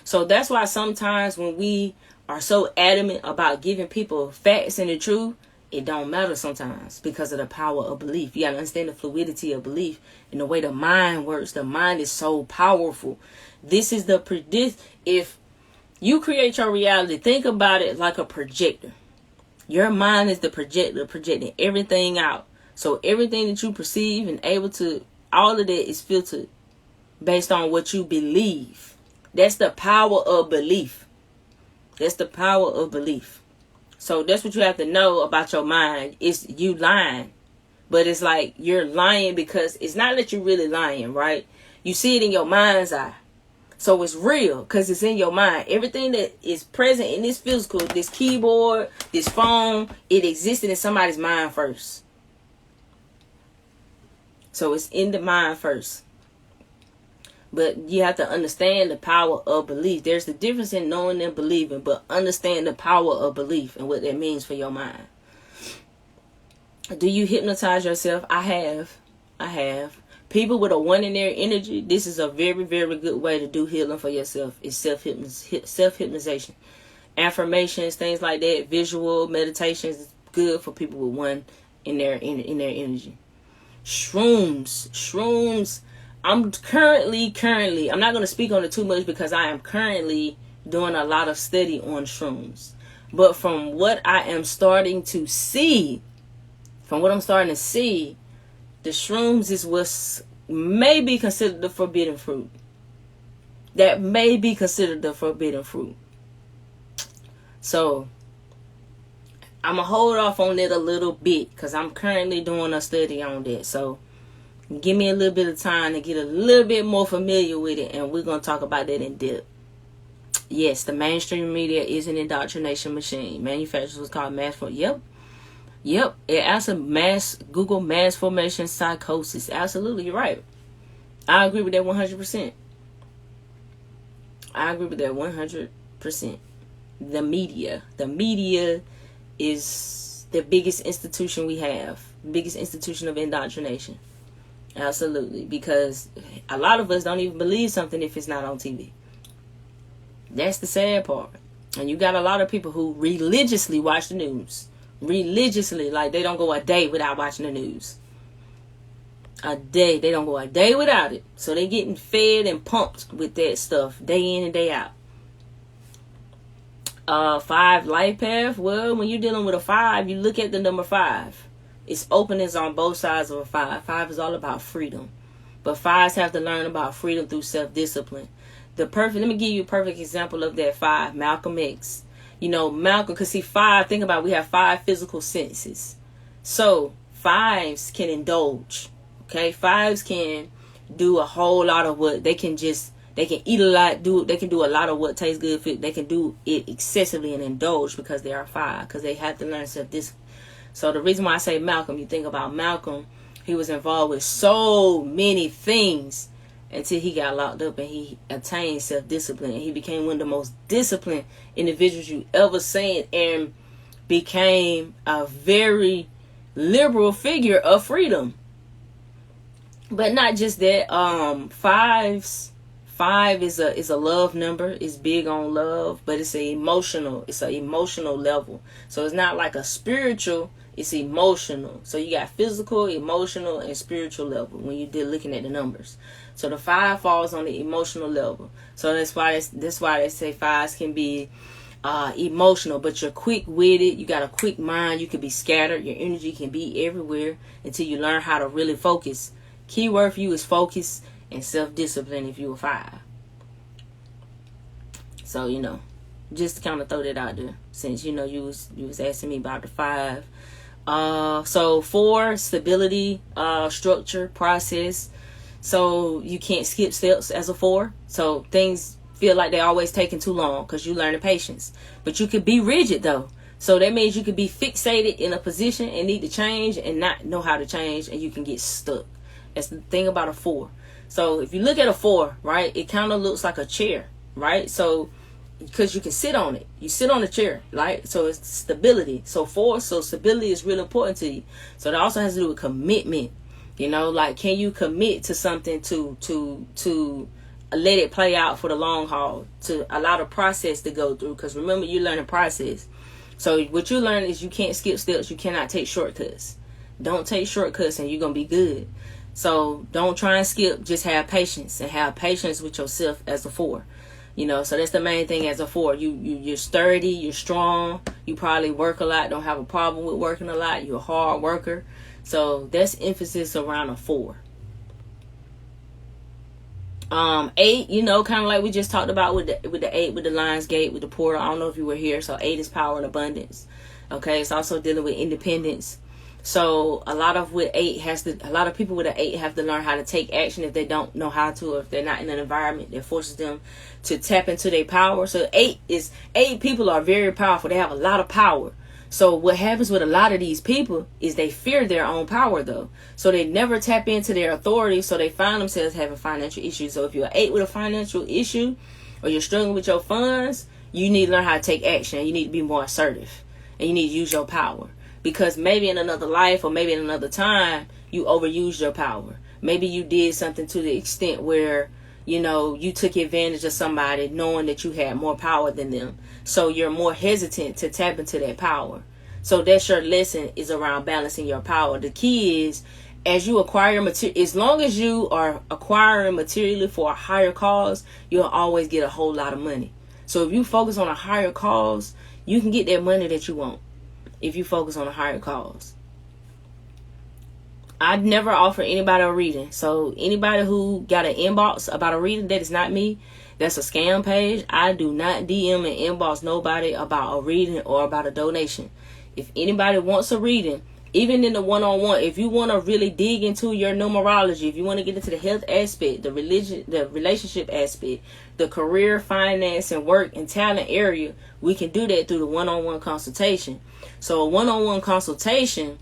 Speaker 1: So that's why sometimes when we are so adamant about giving people facts and the truth, it don't matter sometimes because of the power of belief. You got to understand the fluidity of belief and the way the mind works. The mind is so powerful. This is if you create your reality, think about it like a projector. Your mind is the projector projecting everything out. So everything that you perceive and able to, all of that is filtered based on what you believe. That's the power of belief. That's the power of belief. So that's what you have to know about your mind. It's you lying. But it's like you're lying because it's not that you're really lying, right? You see it in your mind's eye. So it's real because it's in your mind. Everything that is present in this physical, this keyboard, this phone, it existed in somebody's mind first. So it's in the mind first. But you have to understand the power of belief. There's the difference in knowing and believing, but understand the power of belief and what that means for your mind. Do you hypnotize yourself? I have. People with a 1 in their energy, this is a very, very good way to do healing for yourself. It's self-hypnotization. Affirmations, things like that, visual meditations is good for people with 1 in their energy. Shrooms. I'm currently, I'm not going to speak on it too much because I am currently doing a lot of study on shrooms. But from what I am starting to see, the shrooms is what may be considered the forbidden fruit. That may be considered the forbidden fruit. So, I'm going to hold off on it a little bit because I'm currently doing a study on that. So, give me a little bit of time to get a little bit more familiar with it, and we're going to talk about that in depth. Yes, the mainstream media is an indoctrination machine. Manufacturers was called mass formation. Yep. It answers Google mass formation psychosis. Absolutely, you're right. I agree with that 100%. I agree with that 100%. The media is the biggest institution we have. Biggest institution of indoctrination. Absolutely. Because a lot of us don't even believe something if it's not on TV. That's the sad part. And you got a lot of people who religiously watch the news. Religiously. Like they don't go a day without watching the news. They don't go a day without it. So they getting fed and pumped with that stuff day in and day out. 5 life path. Well, when you're dealing with a 5, you look at the number 5. It's openness on both sides of a 5. 5 is all about freedom. But 5s have to learn about freedom through self-discipline. Let me give you a perfect example of that 5. Malcolm X. You know, Malcolm, because see 5, think about it, we have 5 physical senses. So 5s can indulge. Okay, 5s can do a whole lot of what they can eat a lot, they can do a lot of what tastes good for they can do it excessively and indulge because they are 5, because they have to learn self-discipline. So the reason why I say Malcolm, you think about Malcolm, he was involved with so many things until he got locked up and he attained self-discipline. And he became one of the most disciplined individuals you ever seen and became a very liberal figure of freedom. But not just that, 5 is a love number. It's big on love, but it's an emotional level. So it's not like a spiritual, it's emotional. So you got physical, emotional, and spiritual level when you're looking at the numbers. So the 5 falls on the emotional level. So that's why they say 5s can be emotional, but you're quick with it. You got a quick mind. You can be scattered. Your energy can be everywhere until you learn how to really focus. Key word for you is focus and self-discipline if you're a 5. So, just to kind of throw that out there. Since, you was asking me about the 5 So 4, stability, structure, process. So you can't skip steps as a 4. So things feel like they're always taking too long because you learn the patience. But you could be rigid though. So that means you could be fixated in a position and need to change and not know how to change, and you can get stuck. That's the thing about a 4. So if you look at a 4, right, it kind of looks like a chair, right? So because you can sit on it, you sit on the chair, right? So it's stability. So stability is really important to you. So that also has to do with commitment. You know, like, can you commit to something to let it play out for the long haul, to allow the process to go through? Because remember, you learn the process. So what you learn is you can't skip steps. You cannot take shortcuts. Don't take shortcuts and you're going to be good. So don't try and skip. Just have patience, and have patience with yourself as a 4. You know, so that's the main thing as a 4. You're sturdy, you're strong, you probably work a lot, don't have a problem with working a lot, you're a hard worker. So that's emphasis around a 4. 8, you know, kind of like we just talked about with the 8, with the Lion's Gate, with the portal. I don't know if you were here. So 8 is power and abundance. Okay, it's also dealing with independence. So a lot of people with an 8 have to learn how to take action if they don't know how to, or if they're not in an environment that forces them to tap into their power. So 8 people are very powerful. They have a lot of power. So what happens with a lot of these people is they fear their own power though. So they never tap into their authority. So they find themselves having financial issues. So if you're an 8 with a financial issue, or you're struggling with your funds, you need to learn how to take action. You need to be more assertive, and you need to use your power. Because maybe in another life, or maybe in another time, you overused your power. Maybe you did something to the extent where, you know, you took advantage of somebody knowing that you had more power than them. So you're more hesitant to tap into that power. So that's your lesson, is around balancing your power. The key is, as you acquire material, as long as you are acquiring materially for a higher cause, you'll always get a whole lot of money. So if you focus on a higher cause, you can get that money that you want. If you focus on a higher cause. I'd never offer anybody a reading. So anybody who got an inbox about a reading, that is not me. That's a scam page. I do not DM and inbox nobody about a reading or about a donation. If anybody wants a reading, even in the one-on-one, if you want to really dig into your numerology, if you want to get into the health aspect, the religion, the relationship aspect, the career, finance, and work and talent area, we can do that through the one-on-one consultation. So a one-on-one consultation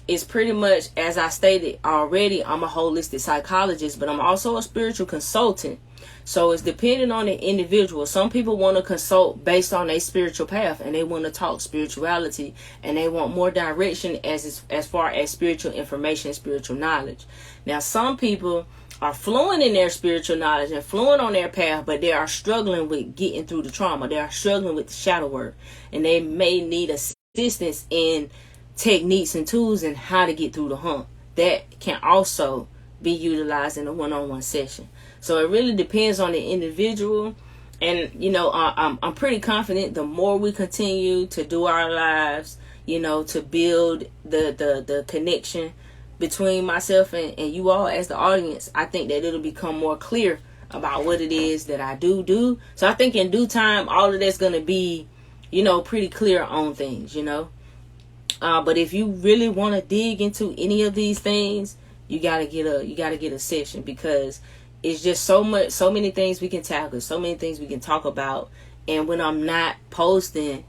Speaker 1: is pretty much, as I stated already, I'm a holistic psychologist, but I'm also a spiritual consultant. So it's dependent on the individual. Some people want to consult based on their spiritual path, and they want to talk spirituality, and they want more direction as far as spiritual information, spiritual knowledge. Now, some people are fluent in their spiritual knowledge and fluent on their path, but they are struggling with getting through the trauma. They are struggling with the shadow work, and they may need assistance in techniques and tools and how to get through the hump. That can also be utilized in a one-on-one session. So it really depends on the individual. And, you know, I'm pretty confident the more we continue to do our lives, you know, to build the connection between myself and you all as the audience, I think that it'll become more clear about what it is that I do. So I think in due time, all of that's going to be, you know, pretty clear on things, you know. But if you really want to dig into any of these things, you gotta get a session, because it's just so many things we can tackle, so many things we can talk about. And when I'm not posting,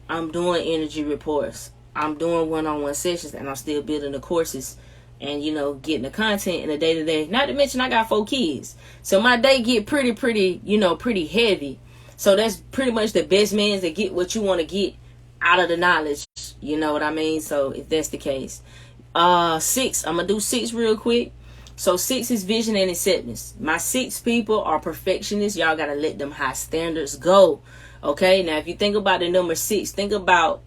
Speaker 1: I'm doing energy reports, I'm doing one-on-one sessions, and I'm still building the courses and, you know, getting the content in the day-to-day. Not to mention I got 4 kids, so my day get pretty, you know, pretty heavy. So that's pretty much the best means to get what you want to get out of the knowledge, you know what I mean? So if that's the case, 6, I'm gonna do 6 real quick. So 6 is vision and acceptance. My 6 people are perfectionists. Y'all gotta let them high standards go. Okay, now if you think about the number 6, think about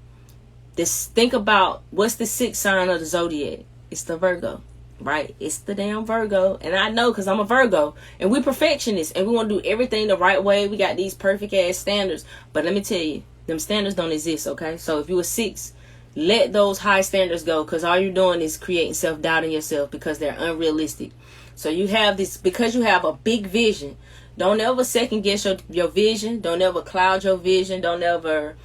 Speaker 1: this. Think about what's the 6th sign of the zodiac. It's the Virgo, right? It's the damn Virgo. And I know, because I'm a Virgo, and we perfectionists, and we want to do everything the right way. We got these perfect ass standards, but let me tell you, them standards don't exist. Okay, so if you're a 6, let those high standards go, because all you're doing is creating self-doubt in yourself, because they're unrealistic. So you have this, because you have a big vision. Don't ever second guess your vision. Don't ever cloud your vision. Don't ever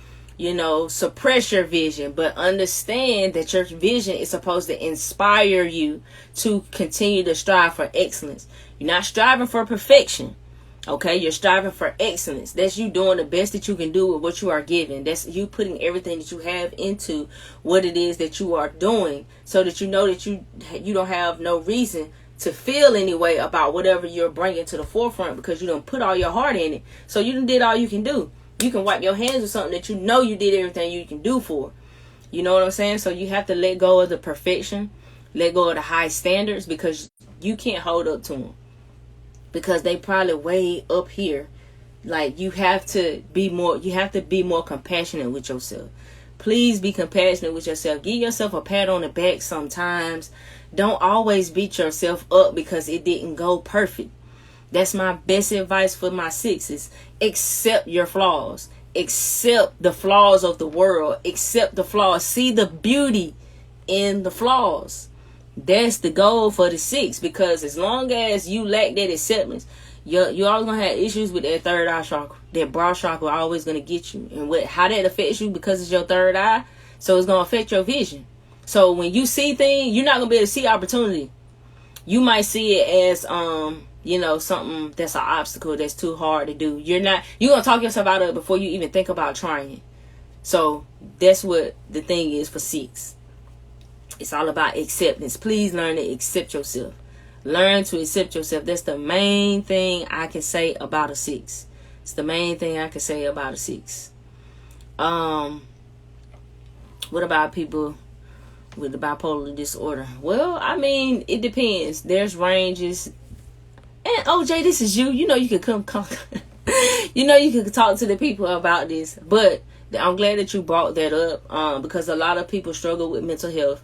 Speaker 1: suppress your vision, but understand that your vision is supposed to inspire you to continue to strive for excellence. You're not striving for perfection. Okay, you're striving for excellence. That's you doing the best that you can do with what you are given. That's you putting everything that you have into what it is that you are doing, so that you know that you don't have no reason to feel any way about whatever you're bringing to the forefront, because you don't put all your heart in it. So you done did all you can do. You can wipe your hands with something that you know you did everything you can do for. You know what I'm saying? So you have to let go of the perfection, let go of the high standards, because you can't hold up to them, because they probably way up here. Like, you have to be more compassionate with yourself. Please be compassionate with yourself. Give yourself a pat on the back sometimes. Don't always beat yourself up because it didn't go perfect. That's my best advice for my sixes. Accept your flaws. Accept the flaws of the world. Accept the flaws. See the beauty in the flaws. That's the goal for the six, because as long as you lack that acceptance, you're always going to have issues with that third eye chakra. That brow chakra always going to get you. And how that affects you, because it's your third eye, so it's going to affect your vision. So when you see things, you're not going to be able to see opportunity. You might see it as, something that's an obstacle that's too hard to do. You're going to talk yourself out of it before you even think about trying. So that's what the thing is for six. It's all about acceptance. Please learn to accept yourself. Learn to accept yourself. That's the main thing I can say about a six. It's the main thing I can say about a six. What about people with the bipolar disorder? Well, I mean, it depends. There's ranges. And OJ, this is you. You know you can come. You know you can talk to the people about this. But I'm glad that you brought that up, because a lot of people struggle with mental health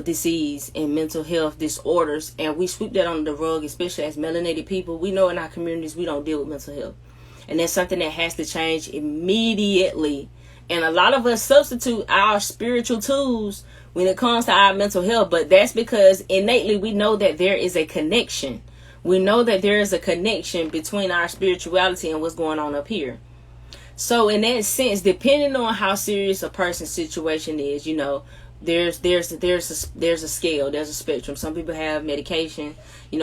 Speaker 1: disease and mental health disorders, and we sweep that under the rug, especially as melanated people. We know in our communities we don't deal with mental health, and that's something that has to change immediately. And a lot of us substitute our spiritual tools when it comes to our mental health, but that's because innately we know that there is a connection. We know that there is a connection between our spirituality and what's going on up here. So in that sense, depending on how serious a person's situation is, there's a scale, there's a spectrum. Some people have medication,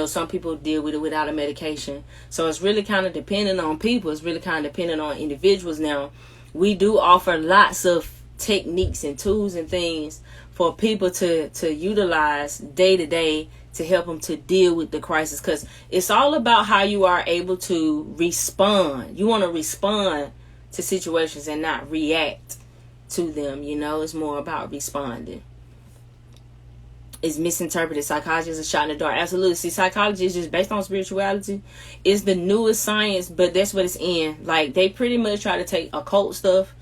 Speaker 1: some people deal with it without a medication. So it's really kind of dependent on people. It's really kind of dependent on individuals. Now, we do offer lots of techniques and tools and things for people to utilize day to day to help them to deal with the crisis, because it's all about how you are able to respond. You want to respond to situations and not react to them. It's more about responding. Is misinterpreted. Psychology is a shot in the dark. Absolutely. See, psychology is just based on spirituality. It's the newest science, but that's what it's in. Like, they pretty much try to take occult stuff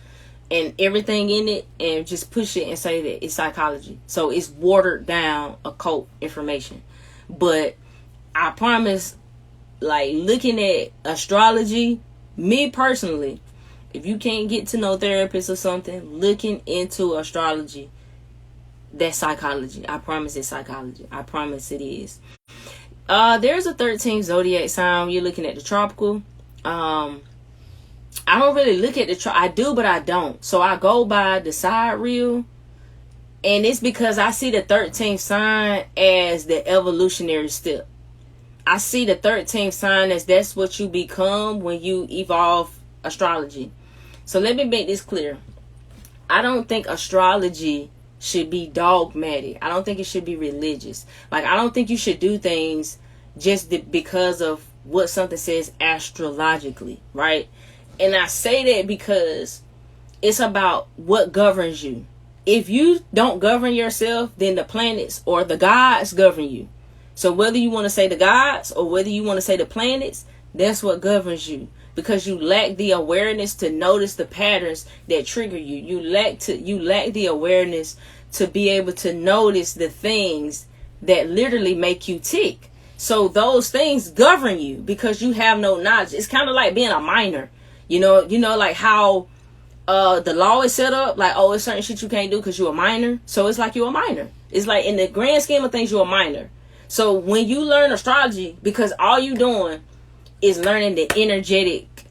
Speaker 1: and everything in it and just push it and say that it's psychology. So it's watered down occult information. But I promise, like, looking at astrology, me personally, if you can't get to no therapist or something, looking into astrology, that's psychology. I promise it's psychology. I promise it is. There's a 13th zodiac sign. You're looking at the tropical. I don't really look at the I do, but I don't. So I go by the sidereal. And it's because I see the 13th sign as the evolutionary step. I see the 13th sign as that's what you become when you evolve astrology. So let me make this clear. I don't think astrology should be dogmatic. I don't think it should be religious. Like, I don't think you should do things just because of what something says astrologically, right? And I say that because it's about what governs you. If you don't govern yourself, then the planets or the gods govern you. So whether you want to say the gods or whether you want to say the planets, that's what governs you. Because you lack the awareness to notice the patterns that trigger you. You lack the awareness to be able to notice the things that literally make you tick. So those things govern you because you have no knowledge. It's kind of like being a minor. You know, like how the law is set up. Like, oh, it's certain shit you can't do because you're a minor. So it's like you're a minor. It's like in the grand scheme of things, you're a minor. So when you learn astrology, because all you doing is learning the energetic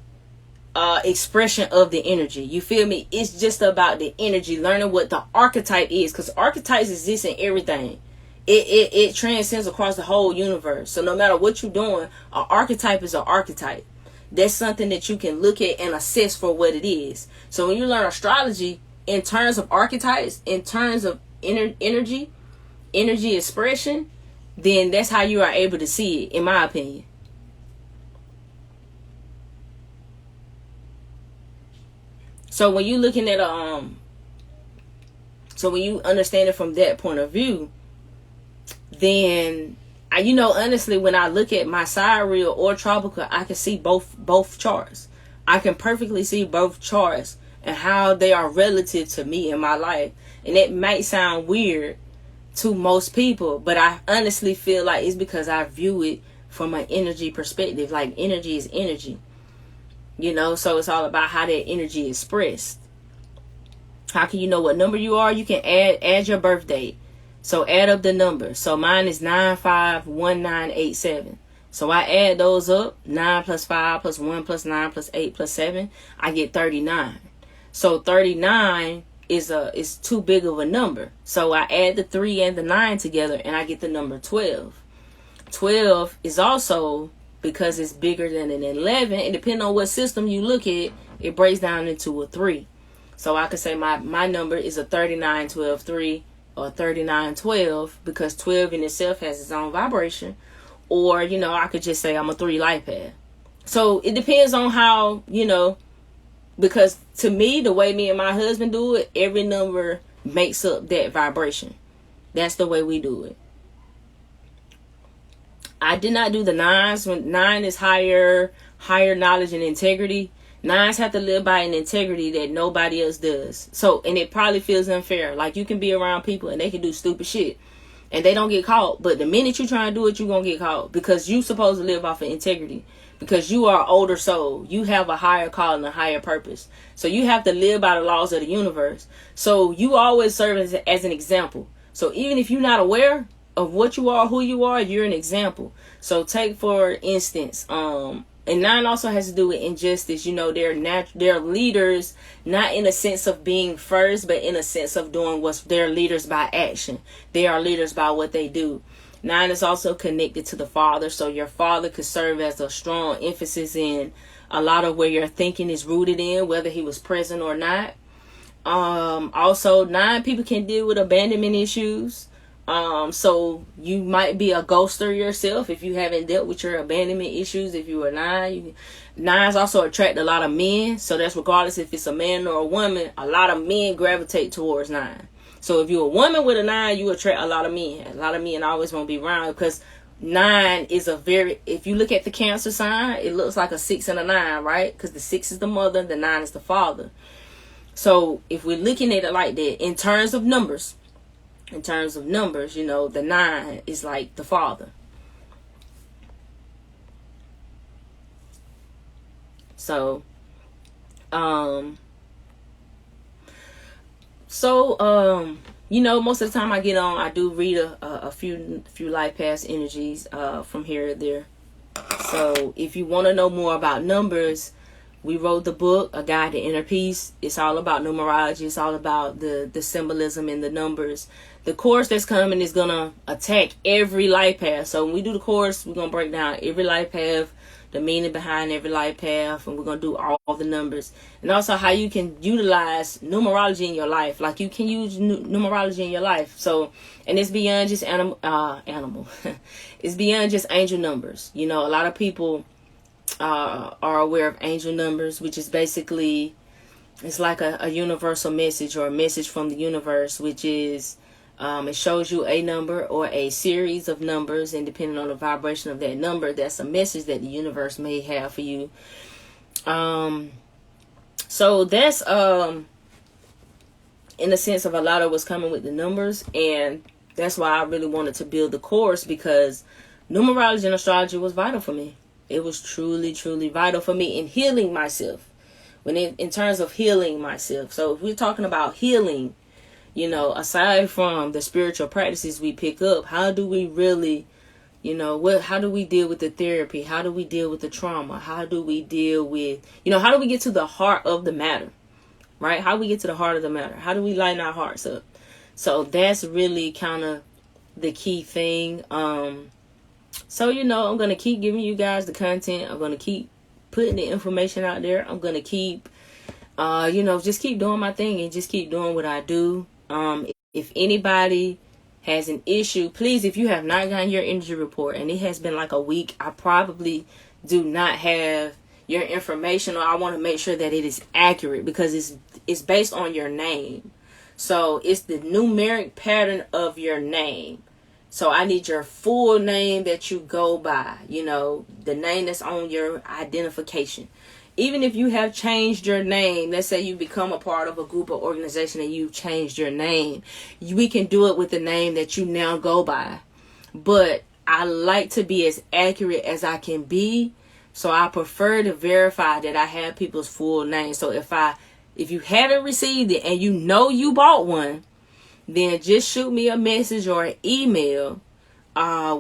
Speaker 1: expression of the energy. You feel me? It's just about the energy, learning what the archetype is, because archetypes exist in everything. It transcends across the whole universe. So no matter what you're doing, an archetype is an archetype. That's something that you can look at and assess for what it is. So when you learn astrology in terms of archetypes, in terms of energy expression, then that's how you are able to see it, in my opinion. So when you looking at so when you understand it from that point of view, then honestly, when I look at my sidereal or tropical, I can see both charts. I can perfectly see both charts and how they are relative to me in my life. And it might sound weird to most people, but I honestly feel like it's because I view it from an energy perspective. Like, energy is energy. So it's all about how that energy is expressed. How can you know what number you are? You can add your birth date. So add up the numbers. So mine is 951987. So I add those up. 9 plus 5 plus 1 plus 9 plus 8 plus 7. I get 39. So 39 is too big of a number. So I add the 3 and the 9 together and I get the number 12. 12 is also, because it's bigger than an 11, and depending on what system you look at, it breaks down into a 3. So I could say my number is a 3912-3 or 3912, because 12 in itself has its own vibration. Or, I could just say I'm a 3 life path. So it depends on how, because to me, the way me and my husband do it, every number makes up that vibration. That's the way we do it. I did not do the 9s. When 9 is higher knowledge and integrity. 9s have to live by an integrity that nobody else does. So, and it probably feels unfair. Like, you can be around people and they can do stupid shit and they don't get caught. But the minute you try to do it, you're going to get caught, because you supposed to live off of integrity. Because you are an older soul. You have a higher calling, a higher purpose. So you have to live by the laws of the universe. So you always serve as an example. So even if you're not aware of what you are, who you are, you're an example. So take, for instance, and 9 also has to do with injustice. They're leaders, not in a sense of being first, but in a sense of doing they're leaders by action. They are leaders by what they do. 9 is also connected to the father. So your father could serve as a strong emphasis in a lot of where your thinking is rooted in, whether he was present or not. Also, 9 people can deal with abandonment issues. So you might be a ghoster yourself if you haven't dealt with your abandonment issues. If you are 9, 9s also attract a lot of men. So that's regardless if it's a man or a woman. A lot of men gravitate towards 9. So if you're a woman with a 9, you attract a lot of men. A lot of men always want to be around, because 9 is if you look at the Cancer sign, it looks like a 6 and a 9, right? Because the 6 is the mother, the 9 is the father. So if we're looking at it like that, in terms of numbers, the 9 is like the father. So, most of the time I get on, I do read a few life past energies from here or there. So if you want to know more about numbers, we wrote the book, A Guide to Inner Peace. It's all about numerology. It's all about the symbolism in the numbers. The course that's coming is going to attack every life path. So when we do the course, we're going to break down every life path, the meaning behind every life path, and we're going to do all the numbers. And also how you can utilize numerology in your life. Like, you can use numerology in your life. So, and it's beyond just animal. It's beyond just angel numbers. A lot of people are aware of angel numbers, which is basically, it's like a universal message, or a message from the universe, which is, it shows you a number or a series of numbers, and depending on the vibration of that number, that's a message that the universe may have for you. So that's in the sense of a lot of what's coming with the numbers, and that's why I really wanted to build the course, because numerology and astrology was vital for me. It was truly, truly vital for me in healing myself. In terms of healing myself. So if we're talking about healing, aside from the spiritual practices we pick up, how do we really You know, how do we deal with the therapy? How do we deal with the trauma? How do we deal with, how do we get to the heart of the matter? Right? How do we get to the heart of the matter? How do we lighten our hearts up? So that's really kind of the key thing. So, I'm going to keep giving you guys the content. I'm going to keep putting the information out there. I'm going to keep, just keep doing my thing and just keep doing what I do. If anybody has an issue, please, if you have not gotten your energy report and it has been like a week, I probably do not have your information, or I want to make sure that it is accurate, because it's based on your name. So it's the numeric pattern of your name. So I need your full name that you go by, the name that's on your identification. Even if you have changed your name, let's say you become a part of a group or organization and you've changed your name, we can do it with the name that you now go by. But I like to be as accurate as I can be. So I prefer to verify that I have people's full name. So if you haven't received it and you bought one, then just shoot me a message or an email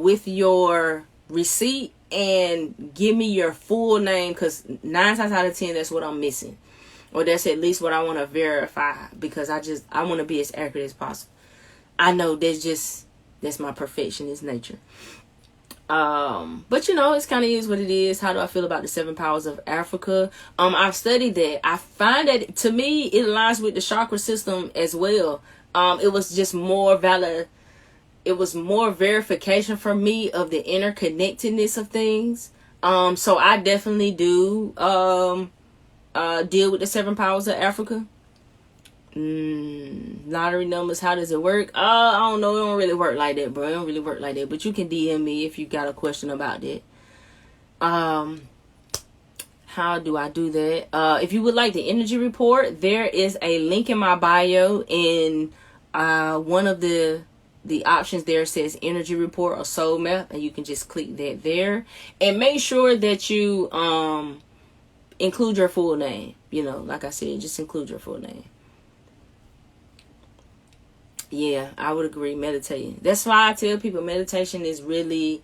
Speaker 1: with your receipt and give me your full name, because 9 times out of 10 that's what I'm missing, or that's at least what I want to verify, because I want to be as accurate as possible. I know that's my perfectionist nature. But it's kind of is what it is. How do I feel about the 7 powers of Africa? I've studied that. I find that, to me, it aligns with the chakra system as well. It was just more valid. It was more verification for me of the interconnectedness of things. So I definitely do deal with the 7 powers of Africa. Lottery numbers, how does it work? I don't know. It don't really work like that, bro. It don't really work like that. But you can DM me if you got a question about that. How do I do that? If you would like the energy report, there is a link in my bio, in one of the options there says energy report or soul map, and you can just click that there, and make sure that you include your full name. Like I said, just include your full name. Yeah, I would agree. Meditating. That's why I tell people meditation is really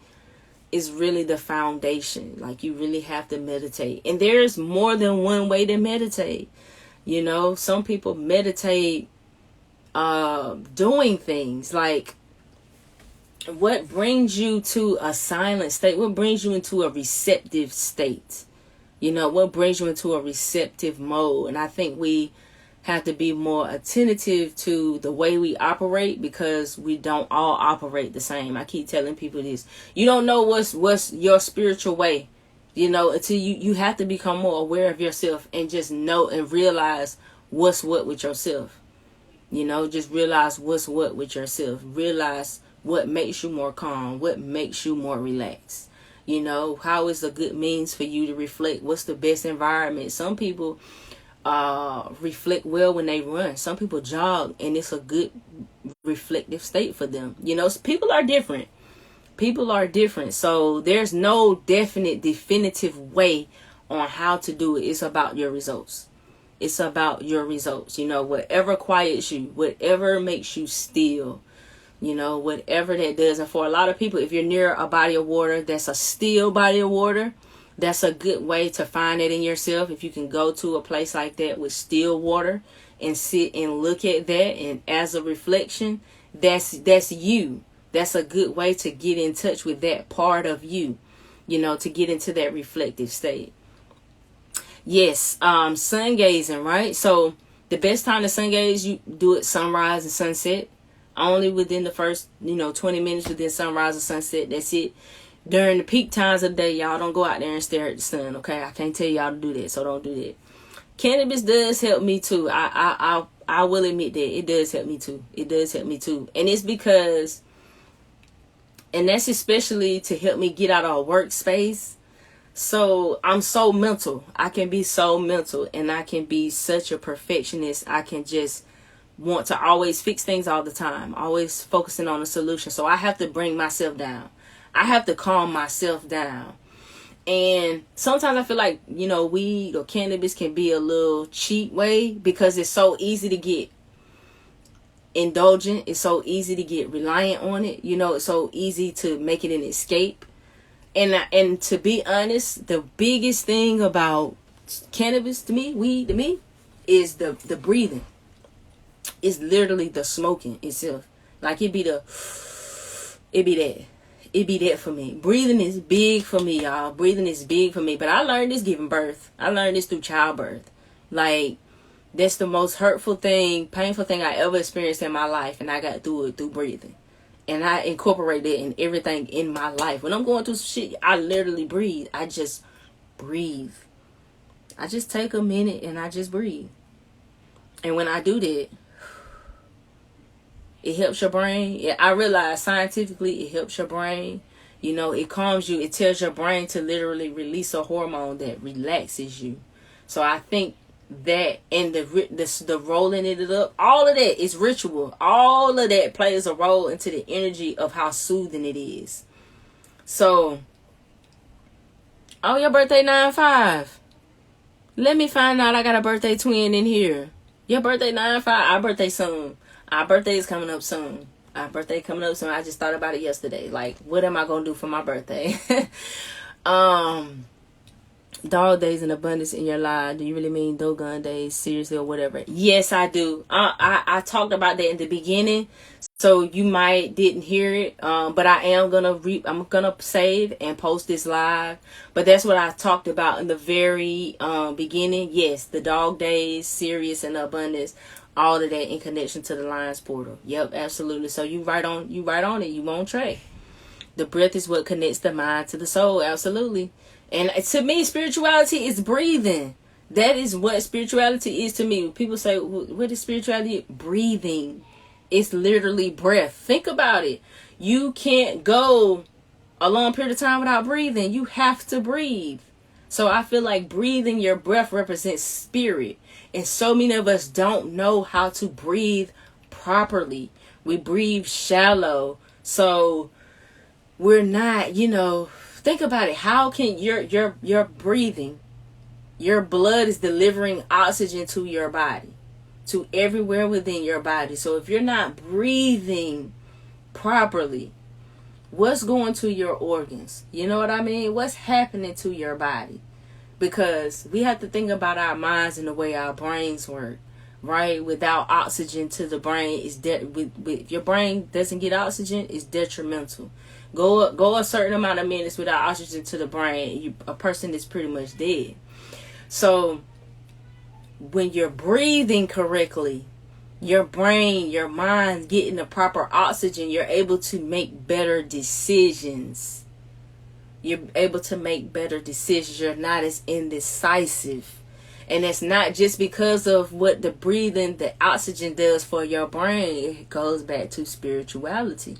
Speaker 1: the foundation. Like, you really have to meditate. And there's more than one way to meditate. Some people meditate doing things like, what brings you to a silent state? What brings you into a receptive state? What brings you into a receptive mode? And I think we have to be more attentive to the way we operate, because we don't all operate the same. I keep telling people this. You don't know what's your spiritual way, until you have to become more aware of yourself and just know and realize what's what with yourself. Just realize what's what with yourself. Realize what makes you more calm, what makes you more relaxed. How is a good means for you to reflect? What's the best environment? Some people reflect well when they run. Some people jog, and it's a good reflective state for them. People are different. So there's no definitive way on how to do it. It's about your results. Whatever quiets you, whatever makes you still, whatever that does. And for a lot of people, if you're near a body of water that's a still body of water, that's a good way to find it in yourself. If you can go to a place like that with still water and sit and look at that, and as a reflection, that's you. That's a good way to get in touch with that part of you, to get into that reflective state. Yes, sun gazing, right? So the best time to sun gaze, you do it sunrise and sunset. Only within the first, 20 minutes within sunrise or sunset. That's it. During the peak times of the day, y'all don't go out there and stare at the sun, okay? I can't tell y'all to do that, so don't do that. Cannabis does help me too. I will admit that it does help me too. And it's because, and that's especially to help me get out of a workspace. So I'm so mental. I can be so mental, and I can be such a perfectionist. I can just want to always fix things all the time, always focusing on a solution. So I have to bring myself down. I have to calm myself down. And sometimes I feel like, weed or cannabis can be a little cheap way, because it's so easy to get. indulgent. It's so easy to get reliant on it. You know, it's so easy to make it an escape. And to be honest, the biggest thing about cannabis to me, weed to me, is the breathing. It's literally the smoking itself. Like it be that. It be that for me. Breathing is big for me, y'all. Breathing is big for me. But I learned this giving birth. I learned this through childbirth. Like, that's the most hurtful thing, painful thing I ever experienced in my life. And I got through it through breathing. And I incorporate it in everything in my life. When I'm going through some shit, I literally breathe. I just breathe. I just take a minute and I just breathe. And when I do that, it helps your brain. Yeah, I realize scientifically it helps your brain. You know, it calms you. It tells your brain to literally release a hormone that relaxes you. So I think that and the rolling it up, all of that is ritual. All of that plays a role into the energy of how soothing it is. So, oh, your birthday 9/5. Let me find out I got a birthday twin in here. Your birthday 9/5. Our birthday soon. Our birthday is coming up soon. Our birthday coming up soon. I just thought about it yesterday. Like, what am I gonna do for my birthday? Dog days in abundance in your life. Do you really mean Dogon days, seriously, or whatever? Yes, I do. I talked about that in the beginning, so you might didn't hear it. But I am I'm gonna save and post this live. But that's what I talked about in the very beginning. Yes, the dog days, Sirius, and abundance. All of that in connection to the Lions portal. Yep, absolutely. So you right on it. You on track. The breath is what connects the mind to the soul. Absolutely. And to me, spirituality is breathing. That is what spirituality is to me. People say, what is spirituality? Breathing. It's literally breath. Think about it. You can't go a long period of time without breathing. You have to breathe. So I feel like breathing your breath represents spirit. And so many of us don't know how to breathe properly. We breathe shallow. So we're not, think about it. How can your breathing, your blood is delivering oxygen to your body, to everywhere within your body. So if you're not breathing properly, what's going to your organs? You know what I mean? What's happening to your body? Because we have to think about our minds and the way our brains work, right? Without oxygen to the brain, if your brain doesn't get oxygen, it's detrimental. Go a certain amount of minutes without oxygen to the brain, a person is pretty much dead. So when you're breathing correctly, your brain, your mind getting the proper oxygen, you're able to make better decisions. You're able to make better decisions. You're not as indecisive. And it's not just because of what the breathing, the oxygen does for your brain. It goes back to spirituality.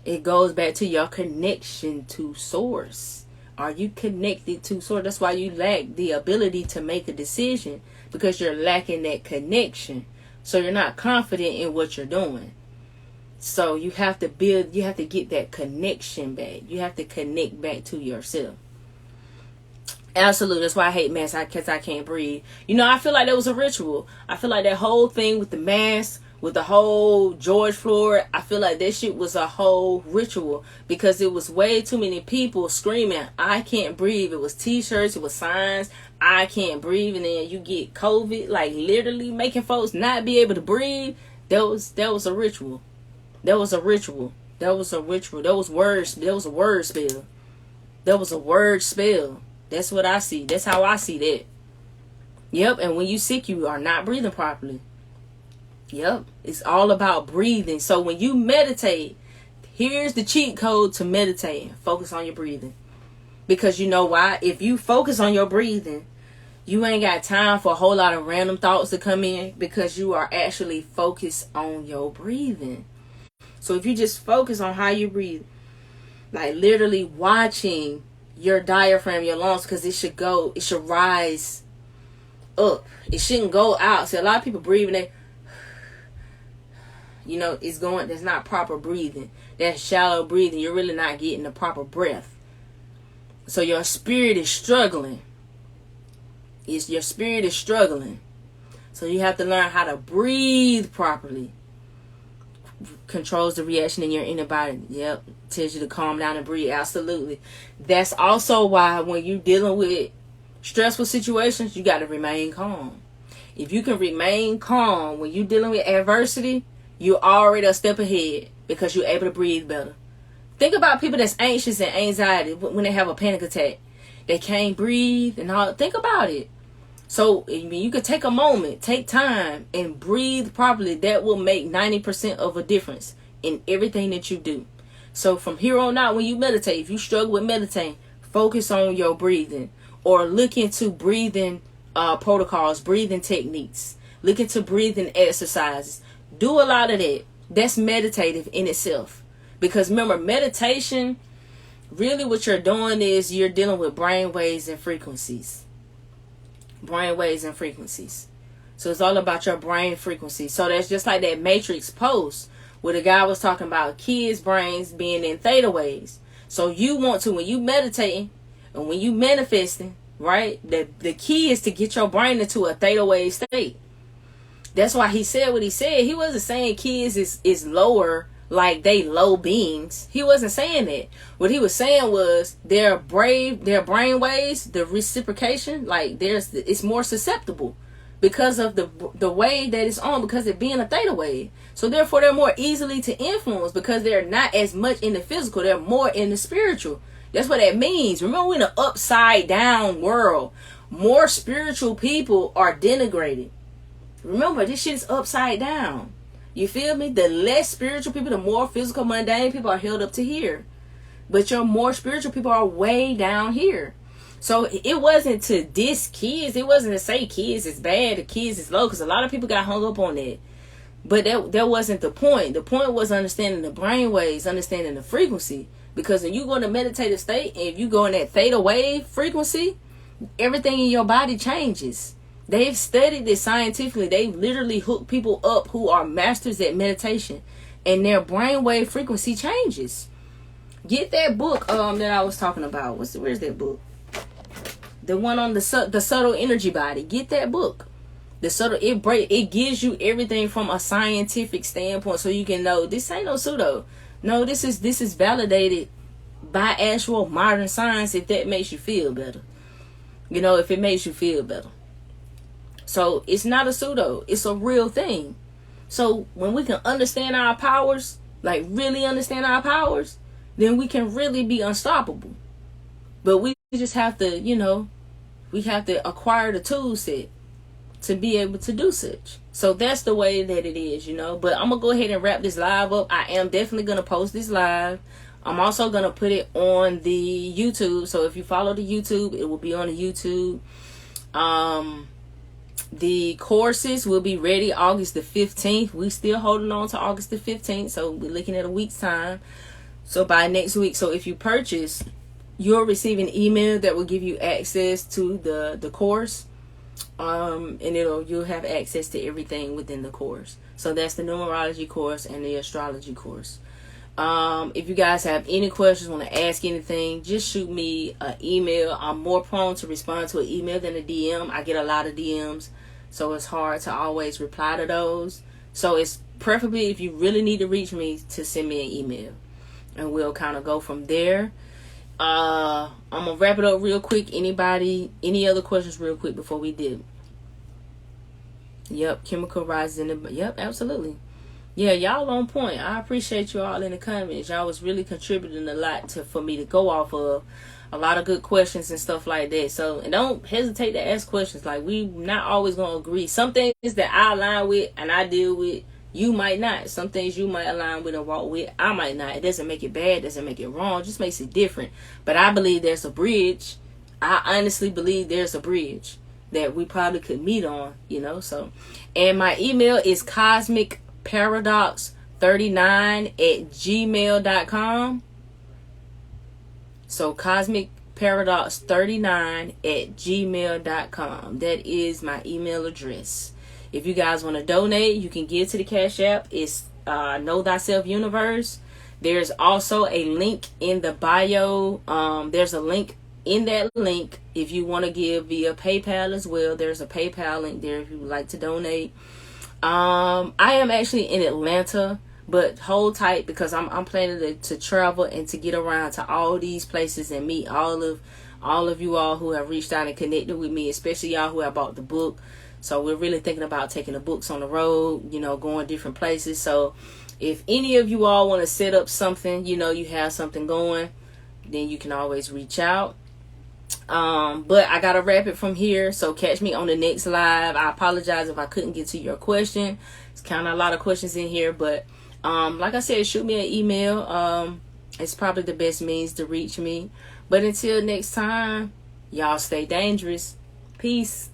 Speaker 1: It goes back to your connection to source. Are you connected to source? That's why you lack the ability to make a decision, because you're lacking that connection. So you're not confident in what you're doing. So you have to get that connection back. You have to connect back to yourself. Absolutely. That's why I hate masks, because I can't breathe. I feel like that was a ritual. I feel like that whole thing with the mask, with the whole George Floyd, I feel like that shit was a whole ritual, because it was way too many people screaming, I can't breathe. It was t-shirts, it was signs, I can't breathe. And then you get COVID, like literally making folks not be able to breathe. That was a ritual. That was a ritual. That was a ritual. That was words. That was a word spell. That was a word spell. That's what I see. That's how I see that. Yep. And when you sick, you are not breathing properly. Yep. It's all about breathing. So when you meditate, here's the cheat code to meditating. Focus on your breathing. Because you know why? If you focus on your breathing, you ain't got time for a whole lot of random thoughts to come in, because you are actually focused on your breathing. So if you just focus on how you breathe, like literally watching your diaphragm, your lungs, because it should rise up. It shouldn't go out. So a lot of people breathing, that's not proper breathing. That's shallow breathing. You're really not getting the proper breath. So your spirit is struggling. Your spirit is struggling. So you have to learn how to breathe properly. controls the reaction in your inner body. Yep. Tells you to calm down and breathe. Absolutely. That's also why when you're dealing with stressful situations, you got to remain calm. If you can remain calm when you're dealing with adversity, you're already a step ahead because you're able to breathe better. Think about people that's anxious and anxiety when they have a panic attack. They can't breathe and all. Think about it. So, I mean, you could take a moment, take time, and breathe properly. That will make 90% of a difference in everything that you do. So, from here on out, when you meditate, if you struggle with meditating, focus on your breathing. Or look into breathing protocols, breathing techniques. Look into breathing exercises. Do a lot of that. That's meditative in itself. Because remember, meditation, really what you're doing is you're dealing with brain waves and frequencies. Brain waves and frequencies. So it's all about your brain frequency. So that's just like that Matrix post where the guy was talking about kids' brains being in theta waves. So you want to, when you meditating and when you manifesting, right, the key is to get your brain into a theta wave state. That's why he said what he said. He wasn't saying kids is lower, like they low beings. He wasn't saying that. What he was saying was their brain waves, the reciprocation, like it's more susceptible because of the way that it's on, because it being a theta wave. So therefore they're more easily to influence because they're not as much in the physical, they're more in the spiritual. That's what that means. Remember, we're in an upside down world. More spiritual people are denigrated. Remember, this shit is upside down. You feel me? The less spiritual people, the more physical, mundane people are held up to here. But your more spiritual people are way down here. So it wasn't to diss kids. It wasn't to say kids is bad or kids is low. Because a lot of people got hung up on that. But that wasn't the point. The point was understanding the brain waves, understanding the frequency. Because when you go in a meditative state, and if you go in that theta wave frequency, everything in your body changes. They've studied this scientifically. They've literally hooked people up who are masters at meditation, and their brainwave frequency changes. Get that book that I was talking about. Where's that book? The one on the subtle energy body. Get that book. It gives you everything from a scientific standpoint, so you can know this ain't no pseudo. No, this is validated by actual modern science. If that makes you feel better, if it makes you feel better. So it's not a pseudo. It's a real thing. So when we can understand our powers, like really understand our powers, then we can really be unstoppable. But we just have to, we have to acquire the tool set to be able to do such. So that's the way that it is, But I'm going to go ahead and wrap this live up. I am definitely going to post this live. I'm also going to put it on the YouTube. So if you follow the YouTube, it will be on the YouTube. The courses will be ready August the 15th. We still holding on to August the 15th. So we're looking at a week's time. So by next week. So if you purchase, you'll receive an email that will give you access to the course. And you'll have access to everything within the course. So that's the numerology course and the astrology course. If you guys have any questions, want to ask anything, just shoot me an email. I'm more prone to respond to an email than a DM. I get a lot of DMs, so it's hard to always reply to those. So it's preferably, if you really need to reach me, to send me an email, and we'll kind of go from there. I'm gonna wrap it up real quick. Any other questions real quick before we dip? Yep, chemical rises in the... Yep, absolutely. Yeah, y'all on point. I appreciate you all in the comments. Y'all was really contributing a lot for me to go off of. A lot of good questions and stuff like that. So, and don't hesitate to ask questions. Like, we not always going to agree. Some things that I align with and I deal with, you might not. Some things you might align with and walk with, I might not. It doesn't make it bad. Doesn't make it wrong. It just makes it different. But I believe there's a bridge. I honestly believe there's a bridge that we probably could meet on, So, and my email is cosmicparadox39@gmail.com. So cosmicparadox39@gmail.com. That is my email address. If you guys want to donate, you can give to the Cash App. It's Know Thyself Universe. There's also a link in the bio. There's a link in that link if you want to give via PayPal as well. There's a PayPal link there if you would like to donate. I am actually in Atlanta But hold tight, because I'm planning to travel and to get around to all these places and meet all of you all who have reached out and connected with me, especially y'all who have bought the book. So we're really thinking about taking the books on the road, going different places. So if any of you all want to set up something, you have something going, then you can always reach out. But I gotta wrap it from here, so catch me on the next live. I apologize if I couldn't get to your question. It's kind of a lot of questions in here, but like I said, shoot me an email. It's probably the best means to reach me. But until next time, y'all stay dangerous. Peace.